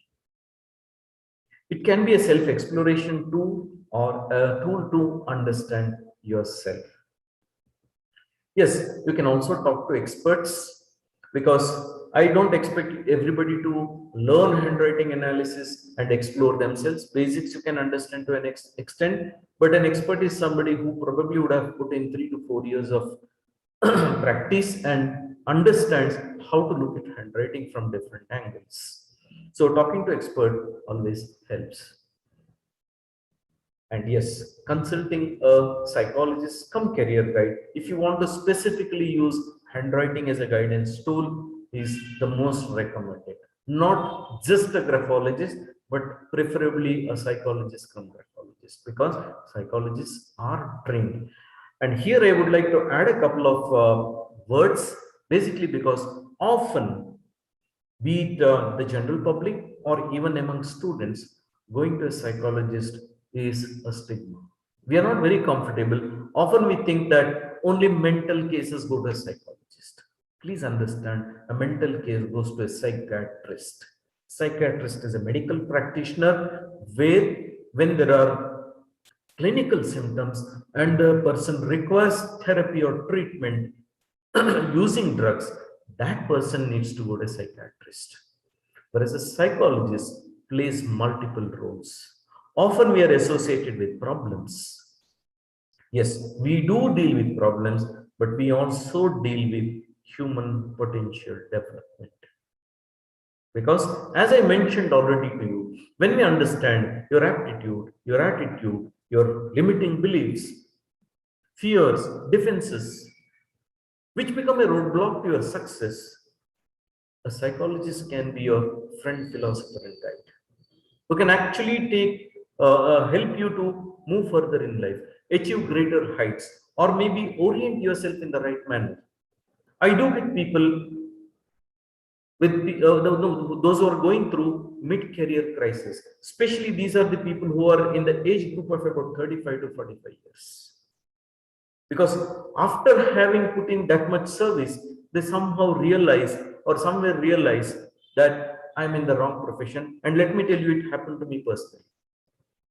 It can be a self-exploration tool or a tool to understand yourself. Yes, you can also talk to experts because I don't expect everybody to learn handwriting analysis and explore themselves. Basics you can understand to an extent, but an expert is somebody who probably would have put in 3 to 4 years of practice and understands how to look at handwriting from different angles. So talking to expert always helps. And yes, consulting a psychologist come career guide, if you want to specifically use handwriting as a guidance tool, is the most recommended. Not just a graphologist, but preferably a psychologist come graphologist, because psychologists are trained. And here I would like to add a couple of words, basically because often, be it the general public or even among students, going to a psychologist is a stigma. We are not very comfortable. Often we think that only mental cases go to a psychologist. Please understand, a mental case goes to a psychiatrist. Psychiatrist is a medical practitioner where, when there are clinical symptoms and the person requires therapy or treatment using drugs, that person needs to go to a psychiatrist. Whereas a psychologist plays multiple roles. Often we are associated with problems. Yes, we do deal with problems, but we also deal with human potential development. Because as I mentioned already to you, when we understand your aptitude, your attitude, your limiting beliefs, fears, defenses, which become a roadblock to your success, a psychologist can be your friend, philosopher, and guide, who can actually help you to move further in life, achieve greater heights, or maybe orient yourself in the right manner. I do get people those who are going through mid-career crisis. Especially these are the people who are in the age group of about 35 to 45 years. Because after having put in that much service, they somehow realize or somewhere realize that I'm in the wrong profession. And let me tell you, it happened to me personally.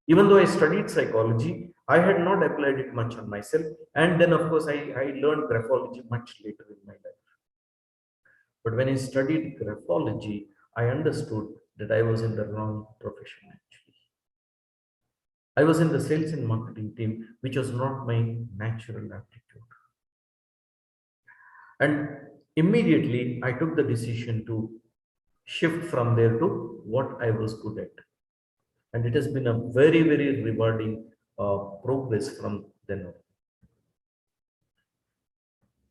Even though I studied psychology, I had not applied it much on myself. And then, of course, I learned graphology much later in my life. But when I studied graphology, I understood that I was in the wrong profession actually. I was in the sales and marketing team, which was not my natural aptitude. And immediately I took the decision to shift from there to what I was good at. And it has been a very, very rewarding progress from then on.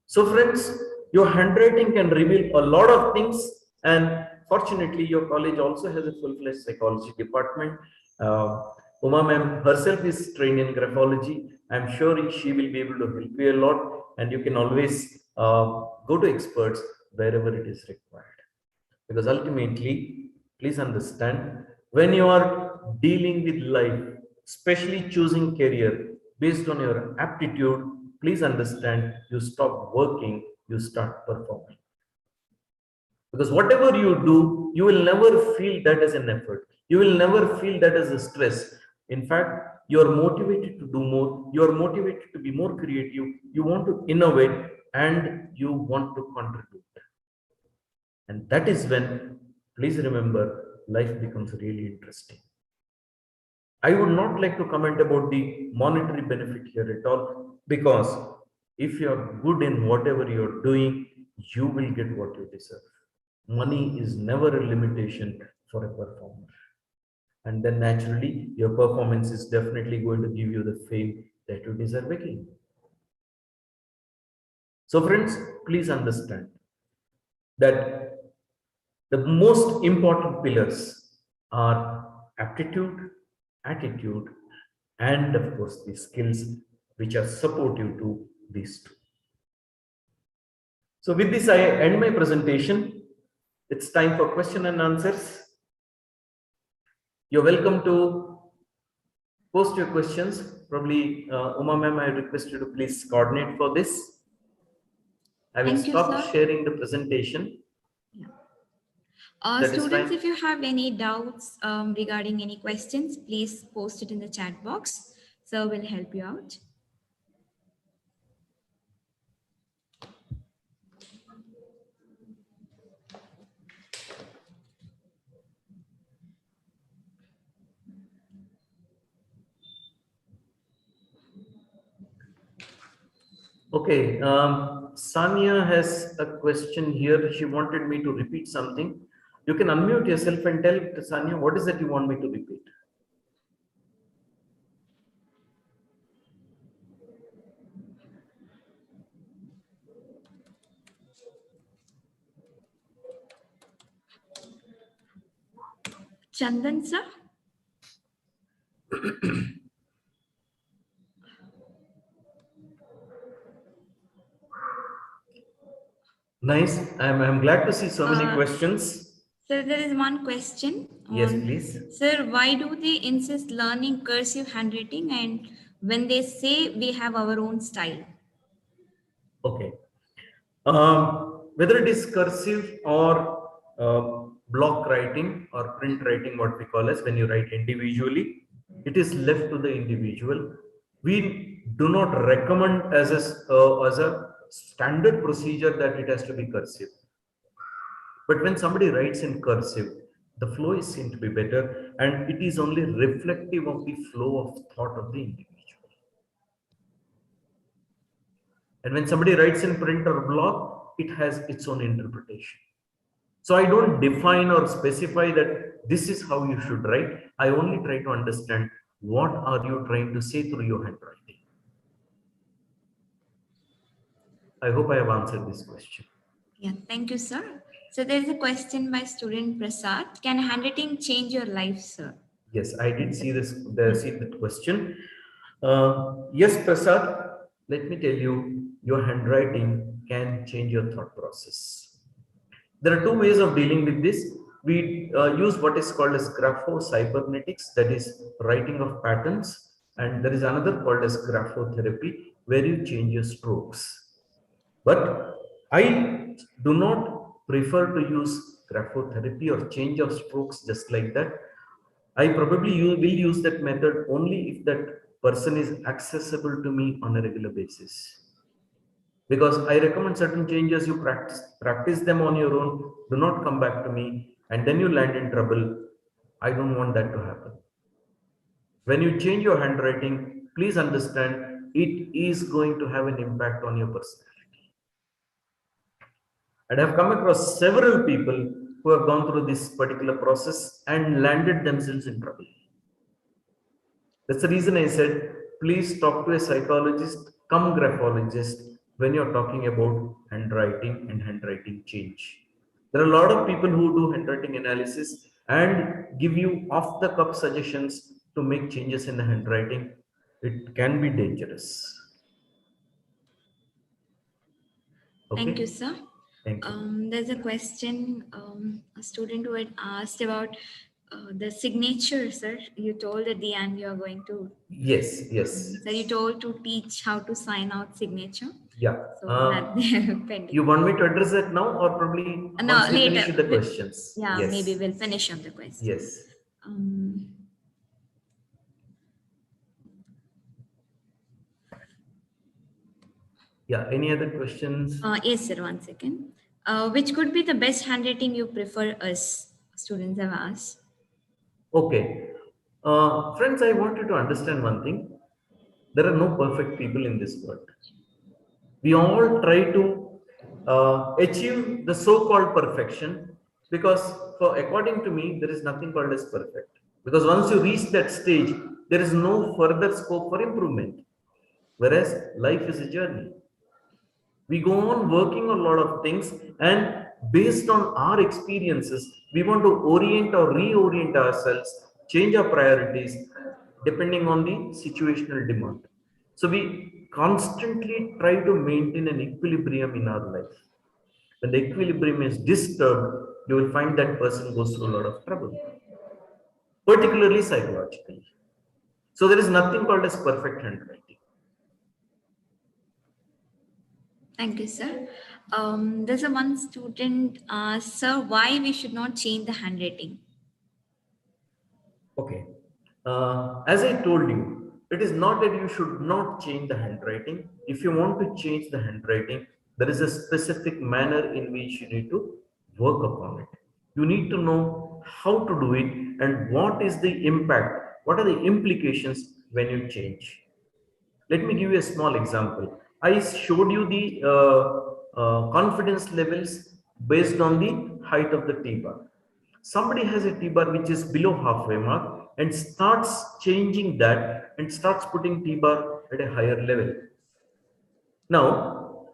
So friends, your handwriting can reveal a lot of things, and fortunately your college also has a full-fledged psychology department. Uma ma'am herself is trained in graphology. I'm sure she will be able to help you a lot, and you can always go to experts wherever it is required. Because ultimately, please understand, when you are dealing with life, especially choosing career based on your aptitude, please understand, you stop working, you start performing. Because whatever you do, you will never feel that as an effort. You will never feel that as a stress. In fact, you are motivated to do more. You are motivated to be more creative. You want to innovate and you want to contribute. And that is when, please remember, life becomes really interesting. I would not like to comment about the monetary benefit here at all, because if you are good in whatever you're doing, you will get what you deserve. Money is never a limitation for a performer. And then naturally, your performance is definitely going to give you the fame that you deserve again. So friends, please understand that the most important pillars are aptitude, attitude, and of course the skills which are supportive to these two. So with this, I end my presentation. It's time for question and answers. You're welcome to post your questions. Probably, Uma ma'am, I request you to please coordinate for this. I will stop sharing the presentation. Students, if you have any doubts regarding any questions, please post it in the chat box. So we'll help you out. Okay, Sanya has a question here. She wanted me to repeat something. You can unmute yourself and tell Sanya, what is that you want me to repeat? Chandan sir? Nice. I'm glad to see so many questions. Sir, there is one question. Yes, please. Sir, why do they insist learning cursive handwriting and when they say we have our own style? Okay. Whether it is cursive or block writing or print writing, what we call as when you write individually, it is left to the individual. We do not recommend as a standard procedure that it has to be cursive. But when somebody writes in cursive, the flow is seen to be better, and it is only reflective of the flow of thought of the individual. And when somebody writes in print or block, it has its own interpretation. So I don't define or specify that this is how you should write. I only try to understand what are you trying to say through your handwriting. I hope I have answered this question. Yeah, thank you, sir. So there's a question by student Prasad. Can handwriting change your life, sir? Yes, I did see see that question. Yes, Prasad, let me tell you, your handwriting can change your thought process. There are two ways of dealing with this. We use what is called as grapho-cybernetics, that is writing of patterns, and there is another called as graphotherapy, where you change your strokes. But I do not prefer to use graphotherapy or change of strokes just like that. I probably will use that method only if that person is accessible to me on a regular basis. Because I recommend certain changes, you practice them on your own, do not come back to me, and then you land in trouble. I don't want that to happen. When you change your handwriting, please understand it is going to have an impact on your personality. And I've come across several people who have gone through this particular process and landed themselves in trouble. That's the reason I said, please talk to a psychologist, come graphologist when you're talking about handwriting and handwriting change. There are a lot of people who do handwriting analysis and give you off the cuff suggestions to make changes in the handwriting. It can be dangerous. Thank you, Okay, sir. thank you. There's a question, a student who had asked about the signature, sir. You told at the end you are going to, Yes, yes, sir, you told to teach how to sign out signature. yeah. So that they're pending. You want me to address that now or probably No, once we finish later. with the questions? Yeah, maybe Yes, we'll finish up the question. yes. Um, Yeah, any other questions? yes, sir, one second. Which could be the best handwriting you prefer us? Students have asked. Okay. Friends, I want you to understand one thing. There are no perfect people in this world. We all try to achieve the so-called perfection because, for according to me, there is nothing called as perfect. Because once you reach that stage, there is no further scope for improvement. Whereas life is a journey. We go on working on a lot of things, and based on our experiences, we want to orient or reorient ourselves, change our priorities depending on the situational demand. So we constantly try to maintain an equilibrium in our life. When the equilibrium is disturbed, you will find that person goes through a lot of trouble, particularly psychologically. So there is nothing called as perfect handwriting. Thank you, sir. There's a one student, sir, why we should not change the handwriting? Okay. As I told you, it is not that you should not change the handwriting. If you want to change the handwriting, there is a specific manner in which you need to work upon it. You need to know how to do it and what is the impact, what are the implications when you change. Let me give you a small example. I showed you the confidence levels based on the height of the T-bar. Somebody has a T-bar which is below halfway mark and starts changing that and starts putting T-bar at a higher level. Now,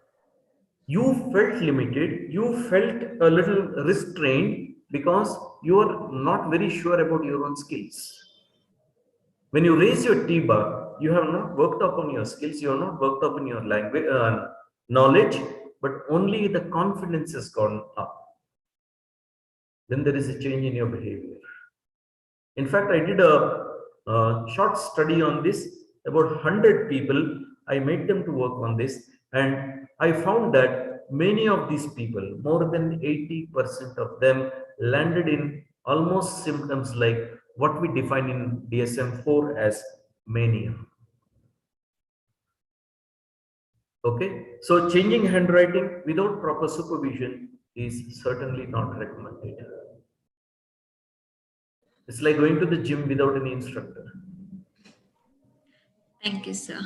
you felt limited, you felt a little restrained because you are not very sure about your own skills. When you raise your T bar, you have not worked upon your skills, you have not worked upon your language knowledge, but only the confidence has gone up. Then there is a change in your behavior. In fact, I did a short study on this. About 100 people, I made them to work on this, and I found that many of these people, more than 80% of them, landed in almost symptoms like what we define in DSM-4 as mania. Okay, so changing handwriting without proper supervision is certainly not recommended. It's like going to the gym without any instructor. Thank you, sir.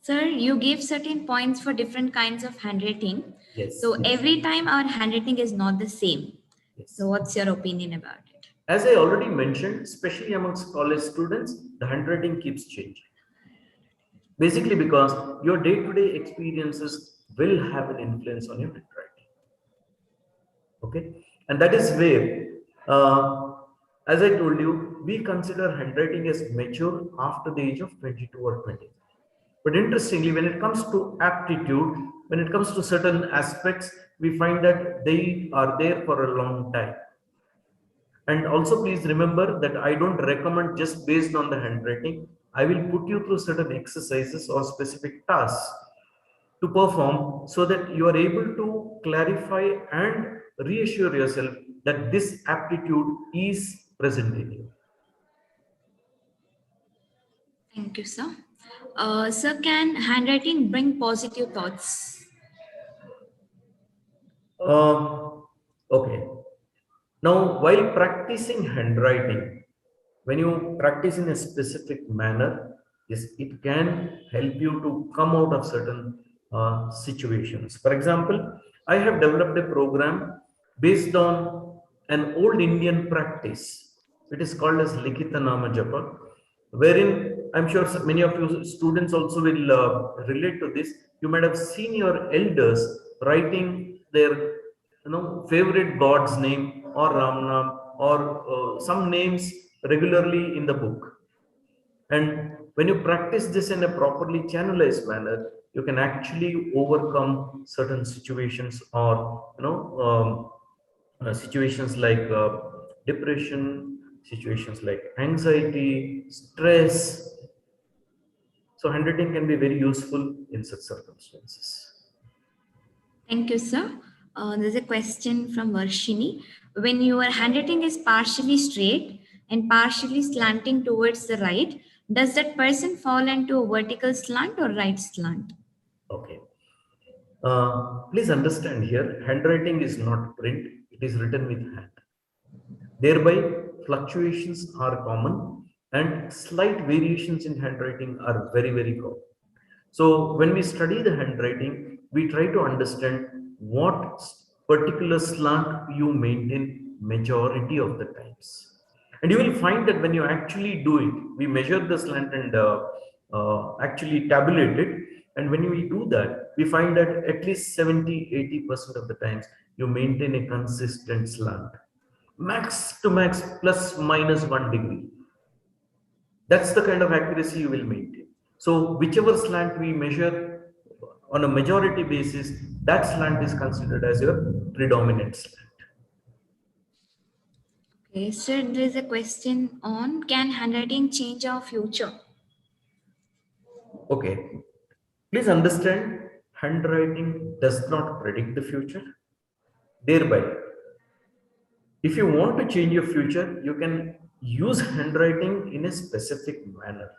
Sir, you gave certain points for different kinds of handwriting. Yes. So every time our handwriting is not the same. Yes. So what's your opinion about it? As I already mentioned, especially amongst college students, the handwriting keeps changing. Basically because your day-to-day experiences will have an influence on your handwriting. Okay, and that is where, as I told you, we consider handwriting as mature after the age of 22 or 23. But interestingly, when it comes to aptitude, when it comes to certain aspects, we find that they are there for a long time. And also please remember that I don't recommend just based on the handwriting. I will put you through certain exercises or specific tasks to perform so that you are able to clarify and reassure yourself that this aptitude is present in you. Thank you, sir. Sir, can handwriting bring positive thoughts? Okay. Now, while practicing handwriting, when you practice in a specific manner, yes, it can help you to come out of certain situations. For example, I have developed a program based on an old Indian practice. It is called as Likita Nama Japa, wherein I'm sure many of you students also will relate to this. You might have seen your elders writing their favorite god's name or Ramnam or some names regularly in the book. And when you practice this in a properly channelized manner, you can actually overcome certain situations or situations like depression, situations like anxiety, stress. So handwriting can be very useful in such circumstances. Thank you, sir. There's a question from Varshini. When your handwriting is partially straight and partially slanting towards the right, does that person fall into a vertical slant or right slant? Okay. Please understand here, handwriting is not print, it is written with hand. Thereby, fluctuations are common and slight variations in handwriting are very, very common. So, when we study the handwriting, we try to understand what particular slant you maintain majority of the times. And you will find that when you actually do it, we measure the slant and actually tabulate it. And when we do that, we find that at least 70-80% of the times you maintain a consistent slant, max to max plus minus 1 degree. That's the kind of accuracy you will maintain. So whichever slant we measure on a majority basis, that slant is considered as your predominant slant. Okay, sir, there is a question on can handwriting change our future? Okay, please understand, handwriting does not predict the future. Thereby, if you want to change your future, you can use handwriting in a specific manner.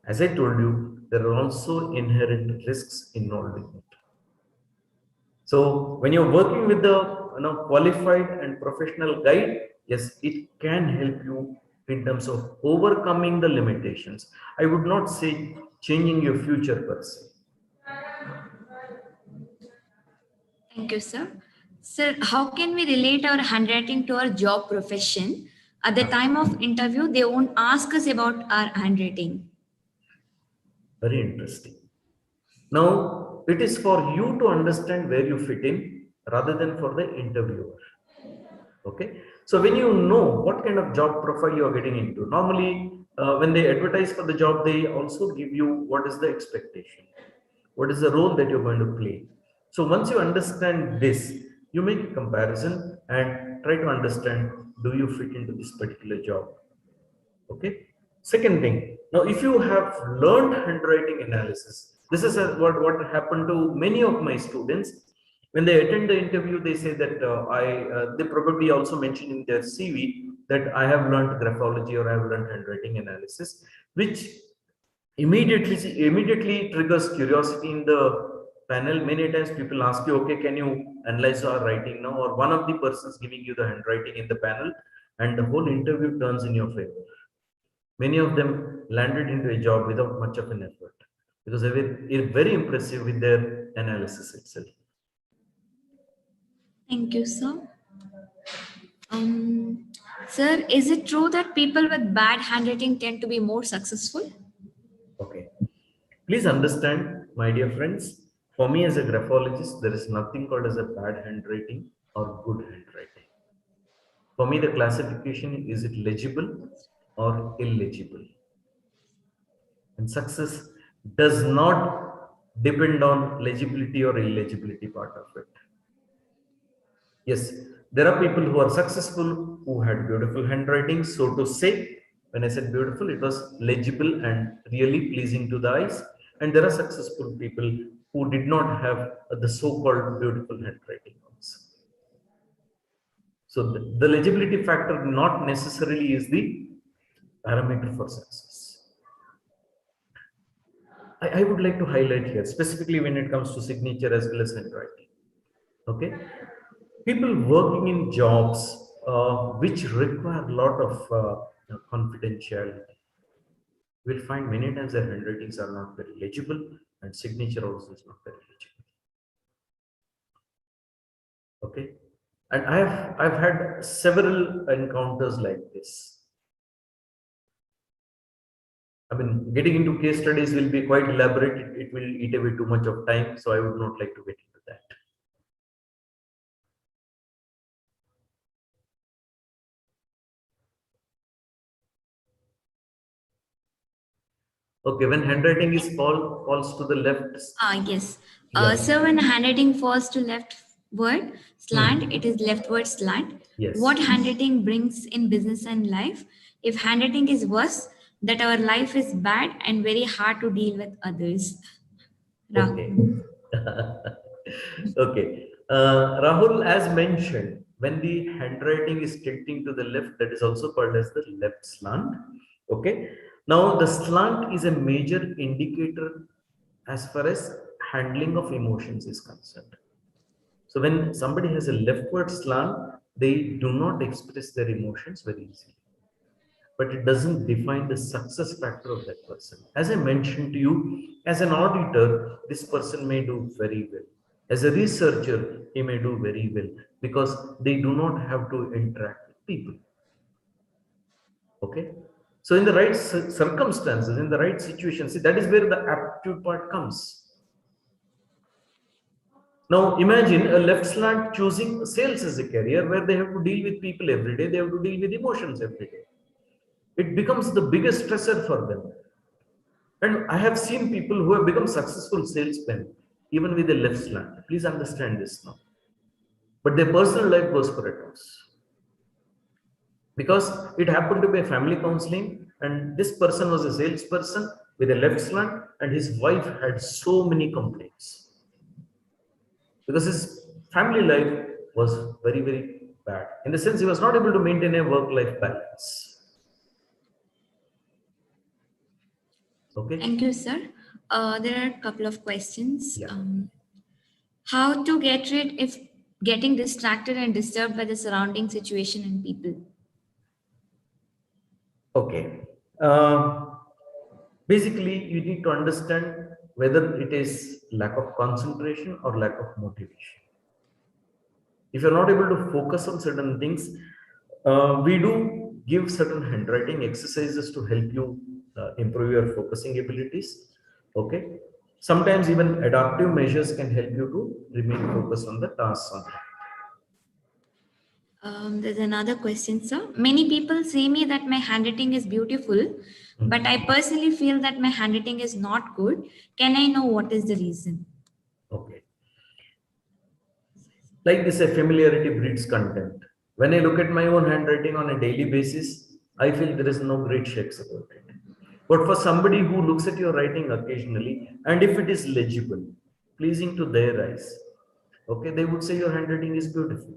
As I told you, there are also inherent risks involved in it. So when you're working with the qualified and professional guide, yes, it can help you in terms of overcoming the limitations. I would not say changing your future per se. Thank you, sir. Sir, how can we relate our handwriting to our job profession? At the time of interview, they won't ask us about our handwriting. Very interesting. Now, it is for you to understand where you fit in rather than for the interviewer. Okay. So when you know what kind of job profile you are getting into, normally when they advertise for the job, they also give you what is the expectation, what is the role that you're going to play. So once you understand this, you make a comparison and try to understand, do you fit into this particular job? Okay. Second thing, now if you have learned handwriting analysis, this is what happened to many of my students. When they attend the interview, they say that they probably also mention in their CV that I have learned graphology or I have learned handwriting analysis, which immediately triggers curiosity in the panel. Many times people ask you, okay, can you analyze our writing now? Or one of the persons giving you the handwriting in the panel, and the whole interview turns in your favor. Many of them landed into a job without much of an effort, because they were very impressive with their analysis itself. Thank you, sir. Sir, is it true that people with bad handwriting tend to be more successful? Okay. Please understand, my dear friends, for me as a graphologist, there is nothing called as a bad handwriting or good handwriting. For me, the classification is it legible or illegible. And success does not depend on legibility or illegibility part of it. Yes, there are people who are successful who had beautiful handwriting, so to say. When I said beautiful, it was legible and really pleasing to the eyes. And there are successful people who did not have the so-called beautiful handwriting also. So the legibility factor not necessarily is the parameter for success. I would like to highlight here, specifically when it comes to signature as well as handwriting. Okay, people working in jobs which require a lot of confidentiality will find many times their handwritings are not very legible and signature also is not very legible. Okay, and I've had several encounters like this. I mean, getting into case studies will be quite elaborate. It will eat away too much of time, so I would not like to get into that. Okay, when handwriting is falls to the left. Yes. Yeah. So when handwriting falls to leftward slant, Hmm. it is leftward slant. Yes. What handwriting brings in business and life? If handwriting is worse, that our life is bad and very hard to deal with others. Okay. Okay. Rahul, as mentioned, when the handwriting is tilting to the left, that is also called as the left slant. Okay. Now, the slant is a major indicator as far as handling of emotions is concerned. So, when somebody has a leftward slant, they do not express their emotions very easily, but it doesn't define the success factor of that person. As I mentioned to you, as an auditor, this person may do very well. As a researcher, he may do very well because they do not have to interact with people. Okay. So, in the right circumstances, in the right situation, see, that is where the aptitude part comes. Now, imagine a left slant choosing sales as a career where they have to deal with people every day, they have to deal with emotions every day. It becomes the biggest stressor for them. And I have seen people who have become successful salesmen even with a left slant. Please understand this now. But their personal life goes for a toss. Because it happened to be a family counseling, and this person was a salesperson with a left slant, and his wife had so many complaints. Because his family life was very, very bad. In the sense, he was not able to maintain a work-life balance. Okay. Thank you, sir. There are a couple of questions. Yeah. How to get rid if getting distracted and disturbed by the surrounding situation and people? Okay. Basically, you need to understand whether it is lack of concentration or lack of motivation. If you're not able to focus on certain things, we do give certain handwriting exercises to help you improve your focusing abilities. Okay. Sometimes even adaptive measures can help you to remain focused on the tasks on hand. There's another question, sir. Many people say me that my handwriting is beautiful, but I personally feel that my handwriting is not good. Can I know what is the reason? Okay. Like this, a familiarity breeds contempt. When I look at my own handwriting on a daily basis, I feel there is no great shakes about it. But for somebody who looks at your writing occasionally, and if it is legible, pleasing to their eyes, okay, they would say your handwriting is beautiful.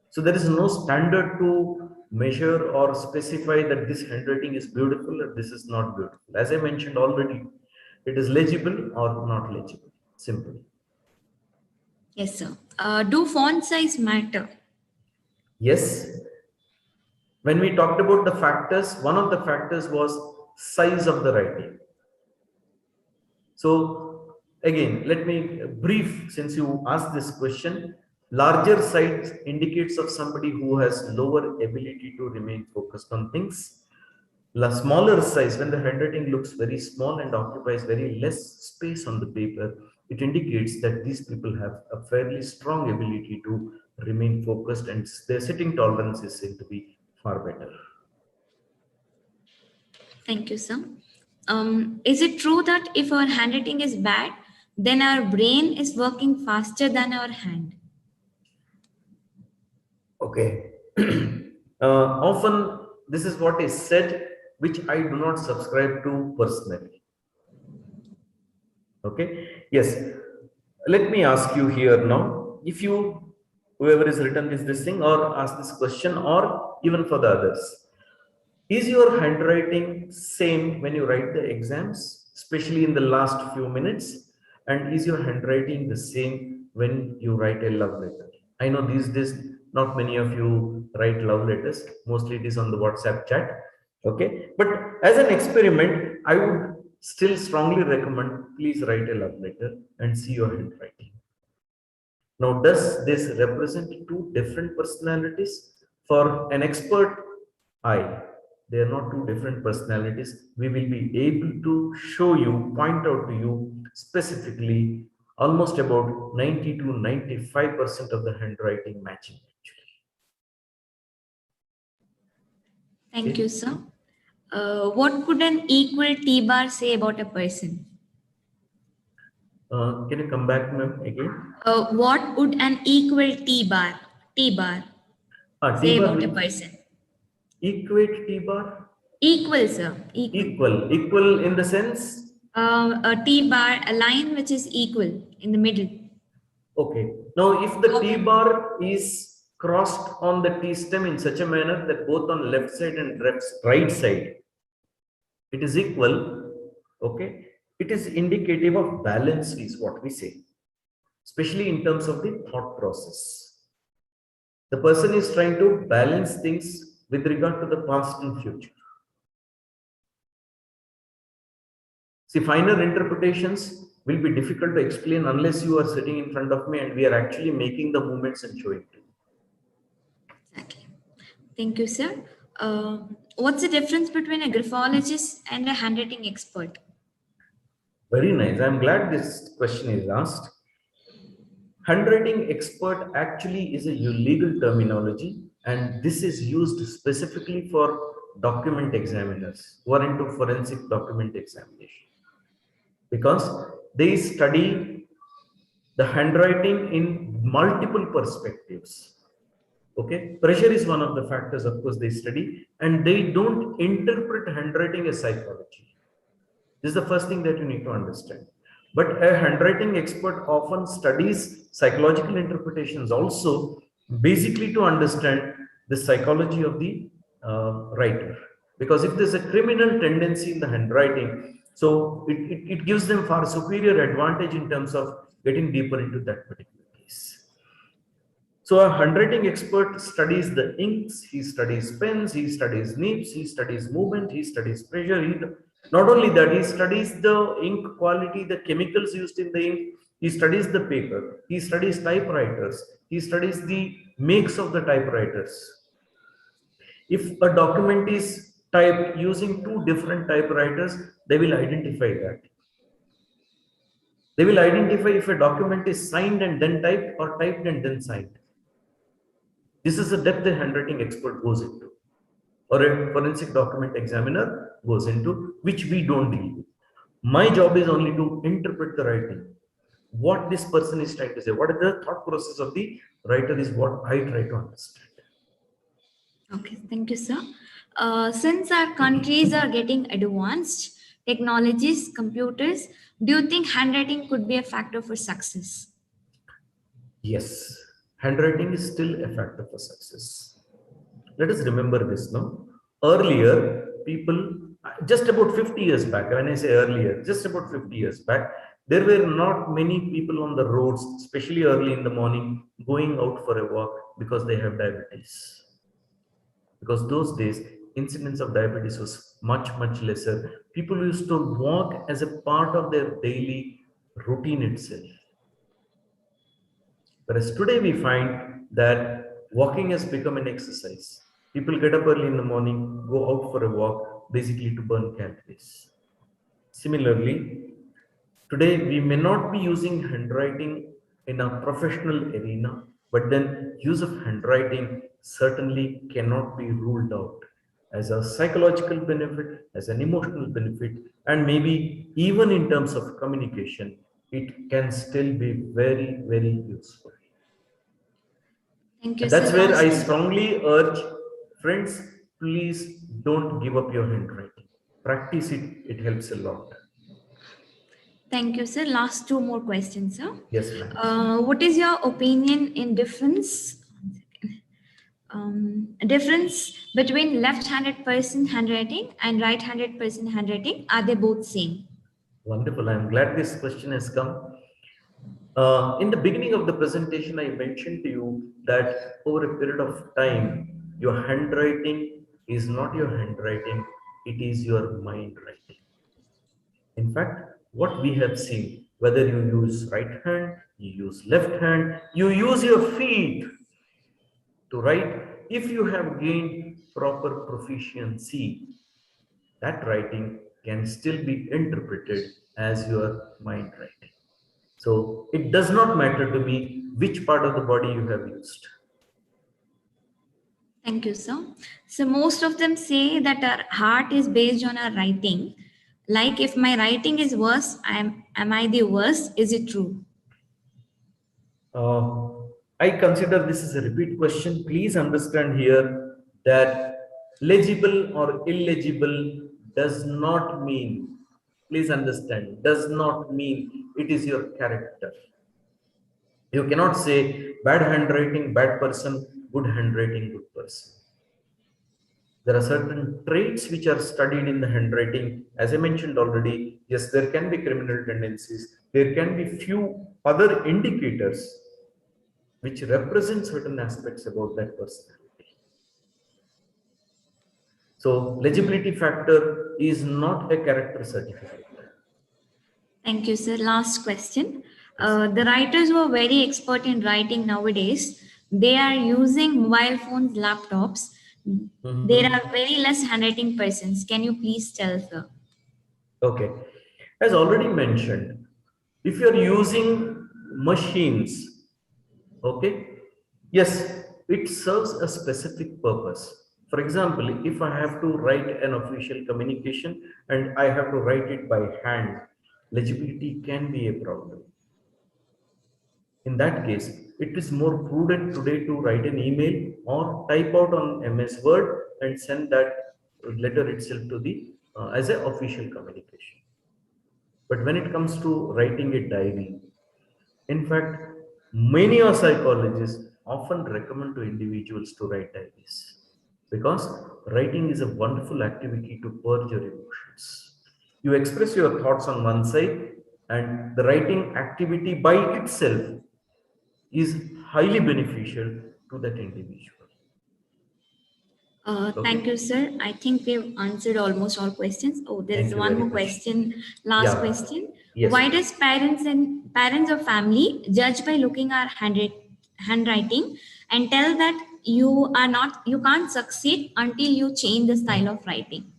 So there is no standard to measure or specify that this handwriting is beautiful or this is not beautiful. As I mentioned already, it is legible or not legible. Simple. Yes, sir. Do font size matter? Yes. When we talked about the factors, one of the factors was size of the writing. So again, let me brief, since you asked this question. Larger size indicates of somebody who has lower ability to remain focused on things. The smaller size, when the handwriting looks very small and occupies very less space on the paper, it indicates that these people have a fairly strong ability to remain focused, and their sitting tolerance is said to be far better. Thank you, sir. Is it true that if our handwriting is bad, then our brain is working faster than our hand? Okay. Often this is what is said, which I do not subscribe to personally. Okay. Yes. Let me ask you here now. If you, whoever is written this thing, or ask this question, or even for the others, is your handwriting same when you write the exams, especially in the last few minutes? And is your handwriting the same when you write a love letter? I know these days not many of you write love letters. Mostly it is on the WhatsApp chat. Okay. But as an experiment, I would still strongly recommend, please write a love letter and see your handwriting. Now, does this represent two different personalities? For an expert eye, they are not two different personalities. We will be able to show you, point out to you specifically almost about 90 to 95% of the handwriting matching actually. Thank you, sir. What could an equal T-bar say about a person? Can you come back, ma'am, again? What would an equal T-bar say T-bar about a will person? equate T-bar? Equal, sir. Equal. Equal in the sense? A T-bar, a line which is equal in the middle. Okay. Now, if the T-bar is crossed on the T-stem in such a manner that both on left side and right side, it is equal, okay, it is indicative of balance is what we say, especially in terms of the thought process. The person is trying to balance things with regard to the past and future. See, finer interpretations will be difficult to explain unless you are sitting in front of me and we are actually making the movements and showing to you. Exactly. Thank you, sir. What's the difference between a graphologist and a handwriting expert? Very nice. I'm glad this question is asked. Handwriting expert actually is a legal terminology, and this is used specifically for document examiners who are into forensic document examination, because they study the handwriting in multiple perspectives. Okay, pressure is one of the factors, of course, they study, and they don't interpret handwriting as psychology. This is the first thing that you need to understand. But a handwriting expert often studies psychological interpretations also, basically to understand the psychology of the writer. Because if there's a criminal tendency in the handwriting, so it gives them far superior advantage in terms of getting deeper into that particular case. So a handwriting expert studies the inks, he studies pens, he studies nibs, he studies movement, he studies pressure. Not only that, he studies the ink quality, the chemicals used in the ink, he studies the paper, he studies typewriters, he studies the makes of the typewriters. If a document is typed using two different typewriters, they will identify that. They will identify if a document is signed and then typed or typed and then signed. This is a depth a handwriting expert goes into, or a forensic document examiner goes into, which we don't deal with. My job is only to interpret the writing. What this person is trying to say, what is the thought process of the writer is what I try to understand. Okay, thank you, sir. Since our countries are getting advanced, technologies, computers, do you think handwriting could be a factor for success? Yes, handwriting is still a factor for success. Let us remember this now. Earlier, people, just about 50 years back, when I say earlier, just about 50 years back, there were not many people on the roads, especially early in the morning, going out for a walk because they have diabetes. Because those days, incidence of diabetes was much, much lesser. People used to walk as a part of their daily routine itself. Whereas today we find that walking has become an exercise. People get up early in the morning, go out for a walk, basically to burn calories. Similarly, today we may not be using handwriting in a professional arena, but then use of handwriting certainly cannot be ruled out as a psychological benefit, as an emotional benefit, and maybe even in terms of communication, it can still be very, very useful. Thank you, And sir. that's where I Last. strongly urge friends, please don't give up your handwriting. Practice it, it helps a lot. Thank you, sir. Last two more questions, sir. Yes, ma'am. What is your opinion in difference between left-handed person handwriting and right-handed person handwriting? Are they both same? Wonderful. I'm glad this question has come. In the beginning of the presentation, I mentioned to you that over a period of time, your handwriting is not your handwriting, it is your mind writing. In fact, what we have seen, whether you use right hand, you use left hand, you use your feet to write, if you have gained proper proficiency, that writing can still be interpreted as your mind writing. So it does not matter to me which part of the body you have used. Thank you, sir. So most of them say that our heart is based on our writing. Like if my writing is worse, am I the worst? Is it true? Uh, I consider this is a repeat question. Please understand here that legible or illegible does not mean, please understand, does not mean it is your character. You cannot say bad handwriting, bad person, good handwriting, good person. There are certain traits which are studied in the handwriting. As I mentioned already, yes, there can be criminal tendencies. There can be few other indicators which represent certain aspects about that personality. So legibility factor is not a character certificate. Thank you, sir. Last question. Yes. The writers who are very expert in writing nowadays, they are using mobile phones, laptops. There Mhm. are very less handwriting persons. Can you please tell, sir? Okay. As already mentioned, if you are using machines, okay, yes, it serves a specific purpose. For example, if I have to write an official communication and I have to write it by hand, legibility can be a problem. In that case, it is more prudent today to write an email or type out on MS Word and send that letter itself to the as an official communication. But when it comes to writing a diary, in fact, many of psychologists often recommend to individuals to write diaries because writing is a wonderful activity to purge your emotions. You express your thoughts on one side, and the writing activity by itself is highly beneficial to that individual. Thank Okay, you, sir. I think we've answered almost all questions. Oh, there thank is you one very more much. question. Last Yeah, question. yes, Why please. does parents or family judge by looking at handwriting and tell that you can't succeed until you change the style of writing?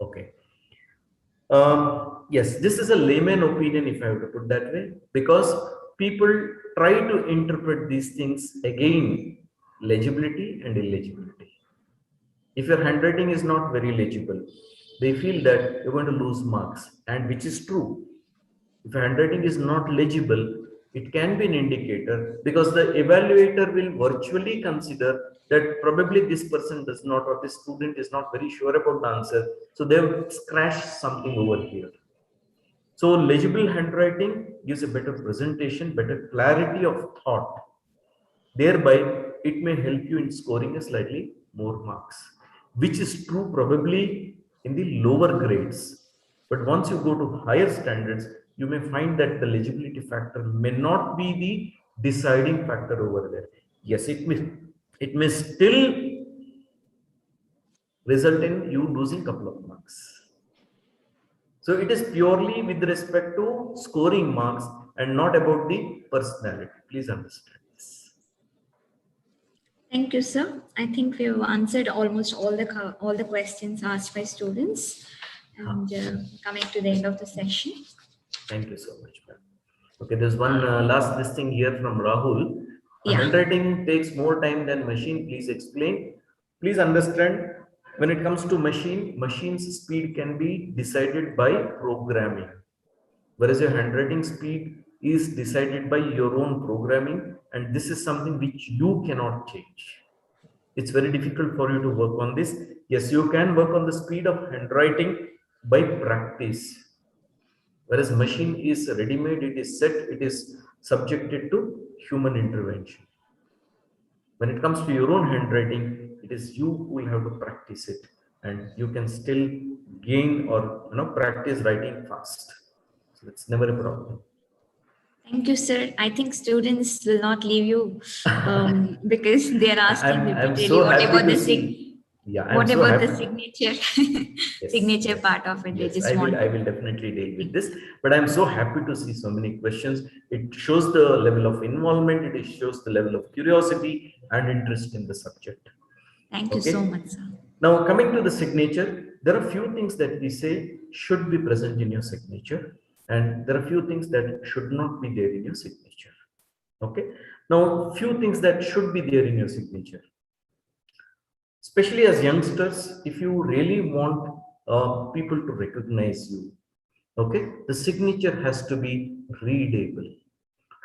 Okay. Yes, this is a layman opinion, if I have to put that way, because people try to interpret these things again, legibility and illegibility. If your handwriting is not very legible, they feel that you're going to lose marks, and which is true. If handwriting is not legible, it can be an indicator because the evaluator will virtually consider that probably this person does not or this student is not very sure about the answer. So they've scratched something over here. So legible handwriting gives a better presentation, better clarity of thought. Thereby, it may help you in scoring a slightly more marks, which is true probably in the lower grades. But once you go to higher standards, you may find that the legibility factor may not be the deciding factor over there. Yes, it may still result in you losing couple of marks. So it is purely with respect to scoring marks and not about the personality. Please understand this. Thank you, sir. I think we've answered almost all the questions asked by students, and coming to the end of the session. Thank you so much, ma'am. Okay, there's one last this thing here from Rahul. Yeah. Handwriting takes more time than machine. Please explain. Please understand, when it comes to machine's speed can be decided by programming, whereas your handwriting speed is decided by your own programming, and this is something which you cannot change. It's very difficult for you to work on this. Yes, you can work on the speed of handwriting by practice, whereas machine is ready-made, it is set, it is subjected to human intervention. When it comes to your own handwriting, it is you who will have to practice it, and you can still gain or practice writing fast. So it's never a problem. Thank you, sir. I think students will not leave you because they are asking I'm repeatedly, so what happy about to the see. Yeah, I'm what so about the happy. signature Yes, signature yes, part of it? They yes. just I will. want I to. will definitely deal with this. But I'm so happy to see so many questions. It shows the level of involvement. It shows the level of curiosity and interest in the subject. Thank you so Okay. much, sir. Now, coming to the signature, there are few things that we say should be present in your signature, and there are few things that should not be there in your signature. Okay. Now, few things that should be there in your signature. Especially as youngsters, if you really want people to recognize you, okay, the signature has to be readable.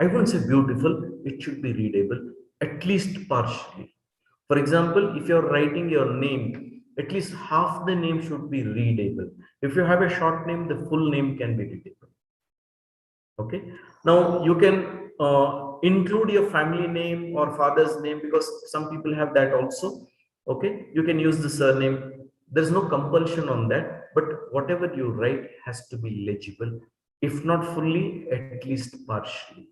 I won't say beautiful, it should be readable, at least partially. For example, if you're writing your name, at least half the name should be readable. If you have a short name, the full name can be readable. Okay. Now you can include your family name or father's name, because some people have that also. Okay, you can use the surname. There's no compulsion on that, but whatever you write has to be legible, if not fully, at least partially,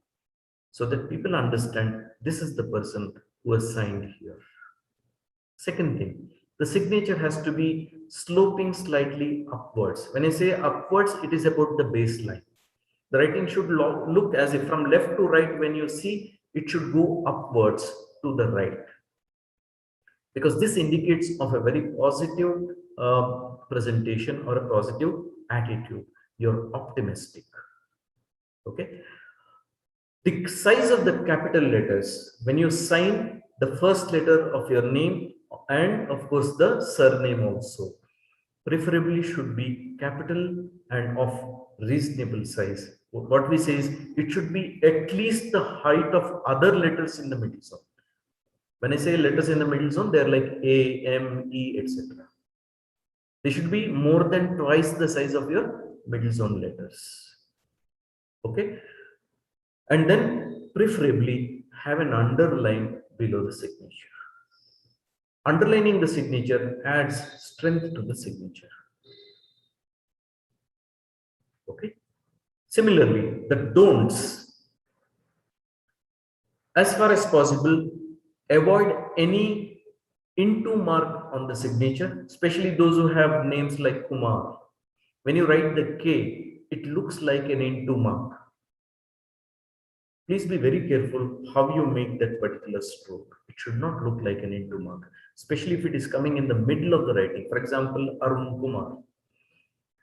so that people understand this is the person who has signed here. Second thing, the signature has to be sloping slightly upwards. When I say upwards, it is about the baseline. The writing should look as if from left to right, when you see, it should go upwards to the right, because this indicates of a very positive presentation or a positive attitude. You're optimistic. Okay. The size of the capital letters, when you sign, the first letter of your name and of course the surname also, preferably should be capital and of reasonable size. What we say is it should be at least the height of other letters in the middle zone. When I say letters in the middle zone, they're like A, M, E, etc. They should be more than twice the size of your middle zone letters. Okay. And then preferably have an underline below the signature. Underlining the signature adds strength to the signature. Okay. Similarly, the don'ts, as far as possible, avoid any into mark on the signature, especially those who have names like Kumar. When you write the K, it looks like an into mark. Please be very careful how you make that particular stroke. It should not look like an into mark, especially if it is coming in the middle of the writing. For example, Arun Kumar.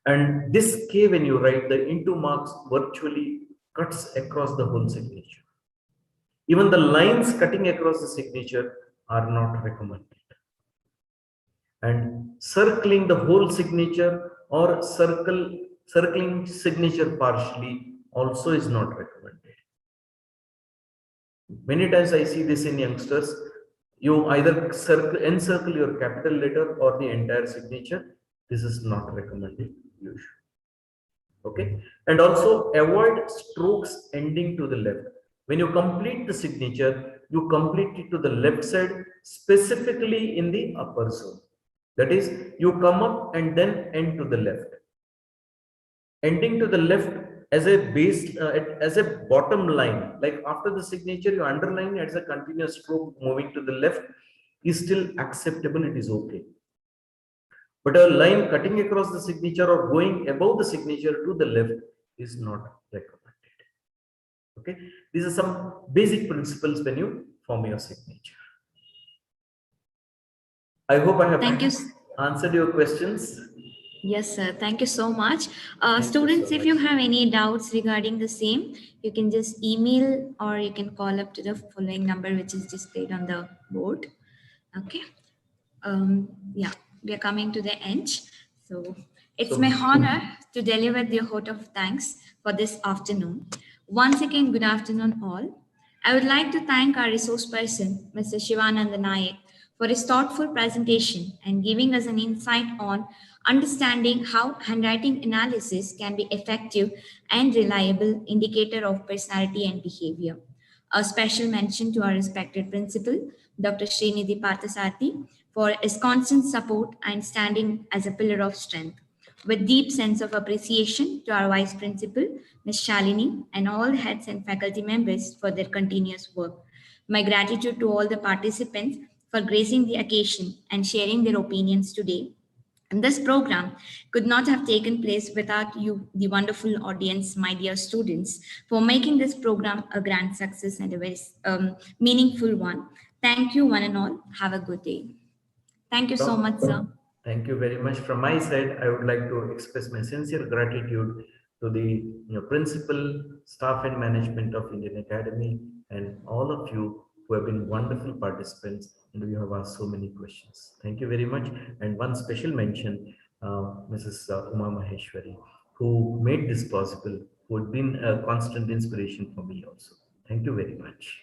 And this K, when you write, the into marks virtually cuts across the whole signature. Even the lines cutting across the signature are not recommended. And circling the whole signature or circling signature partially also is not recommended. Many times I see this in youngsters. You either encircle your capital letter or the entire signature. This is not recommended usually. Okay. And also avoid strokes ending to the left. When you complete the signature, you complete it to the left side, specifically in the upper zone. That is, you come up and then end to the left. Ending to the left as a base, as a bottom line, like after the signature, you underline as a continuous stroke moving to the left is still acceptable. It is okay. But a line cutting across the signature or going above the signature to the left is not recommended. Okay, these are some basic principles when you form your signature. I hope I have Thank you. answered your questions. Yes, sir. Thank you so much. Thank you Students, so if you much. have any doubts regarding the same, you can just email or you can call up to the following number, which is displayed on the board. Okay. Yeah, we are coming to the end. So it's So, my honor to deliver the vote of thanks for this afternoon. Once again, good afternoon, all. I would like to thank our resource person, Mr. Shivananda Nayak, for his thoughtful presentation and giving us an insight on understanding how handwriting analysis can be effective and reliable indicator of personality and behavior. A special mention to our respected principal, Dr. Srinidhi Parthasarthi, for his constant support and standing as a pillar of strength. With deep sense of appreciation to our Vice Principal, Ms. Shalini, and all heads and faculty members for their continuous work. My gratitude to all the participants for gracing the occasion and sharing their opinions today. And this program could not have taken place without you, the wonderful audience, my dear students, for making this program a grand success and a very meaningful one. Thank you, one and all. Have a good day. Thank you so much, sir. thank you very much. From my side, I would like to express my sincere gratitude to the principal, staff, and management of Indian Academy, and all of you who have been wonderful participants and you have asked so many questions. Thank you very much. And one special mention, Mrs. Uma Maheshwari, who made this possible, who had been a constant inspiration for me also. Thank you very much.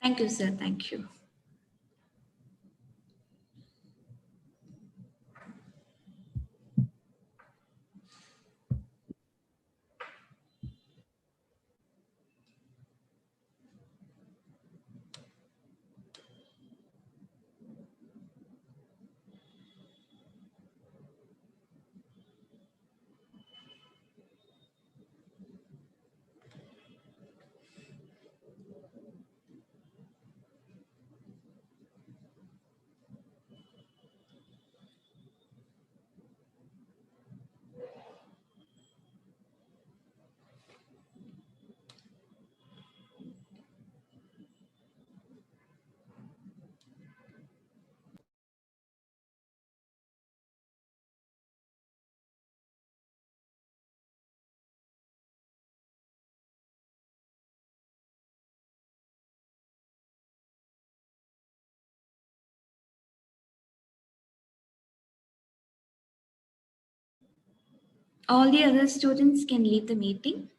Thank you, sir. Thank you. All the other students can leave the meeting.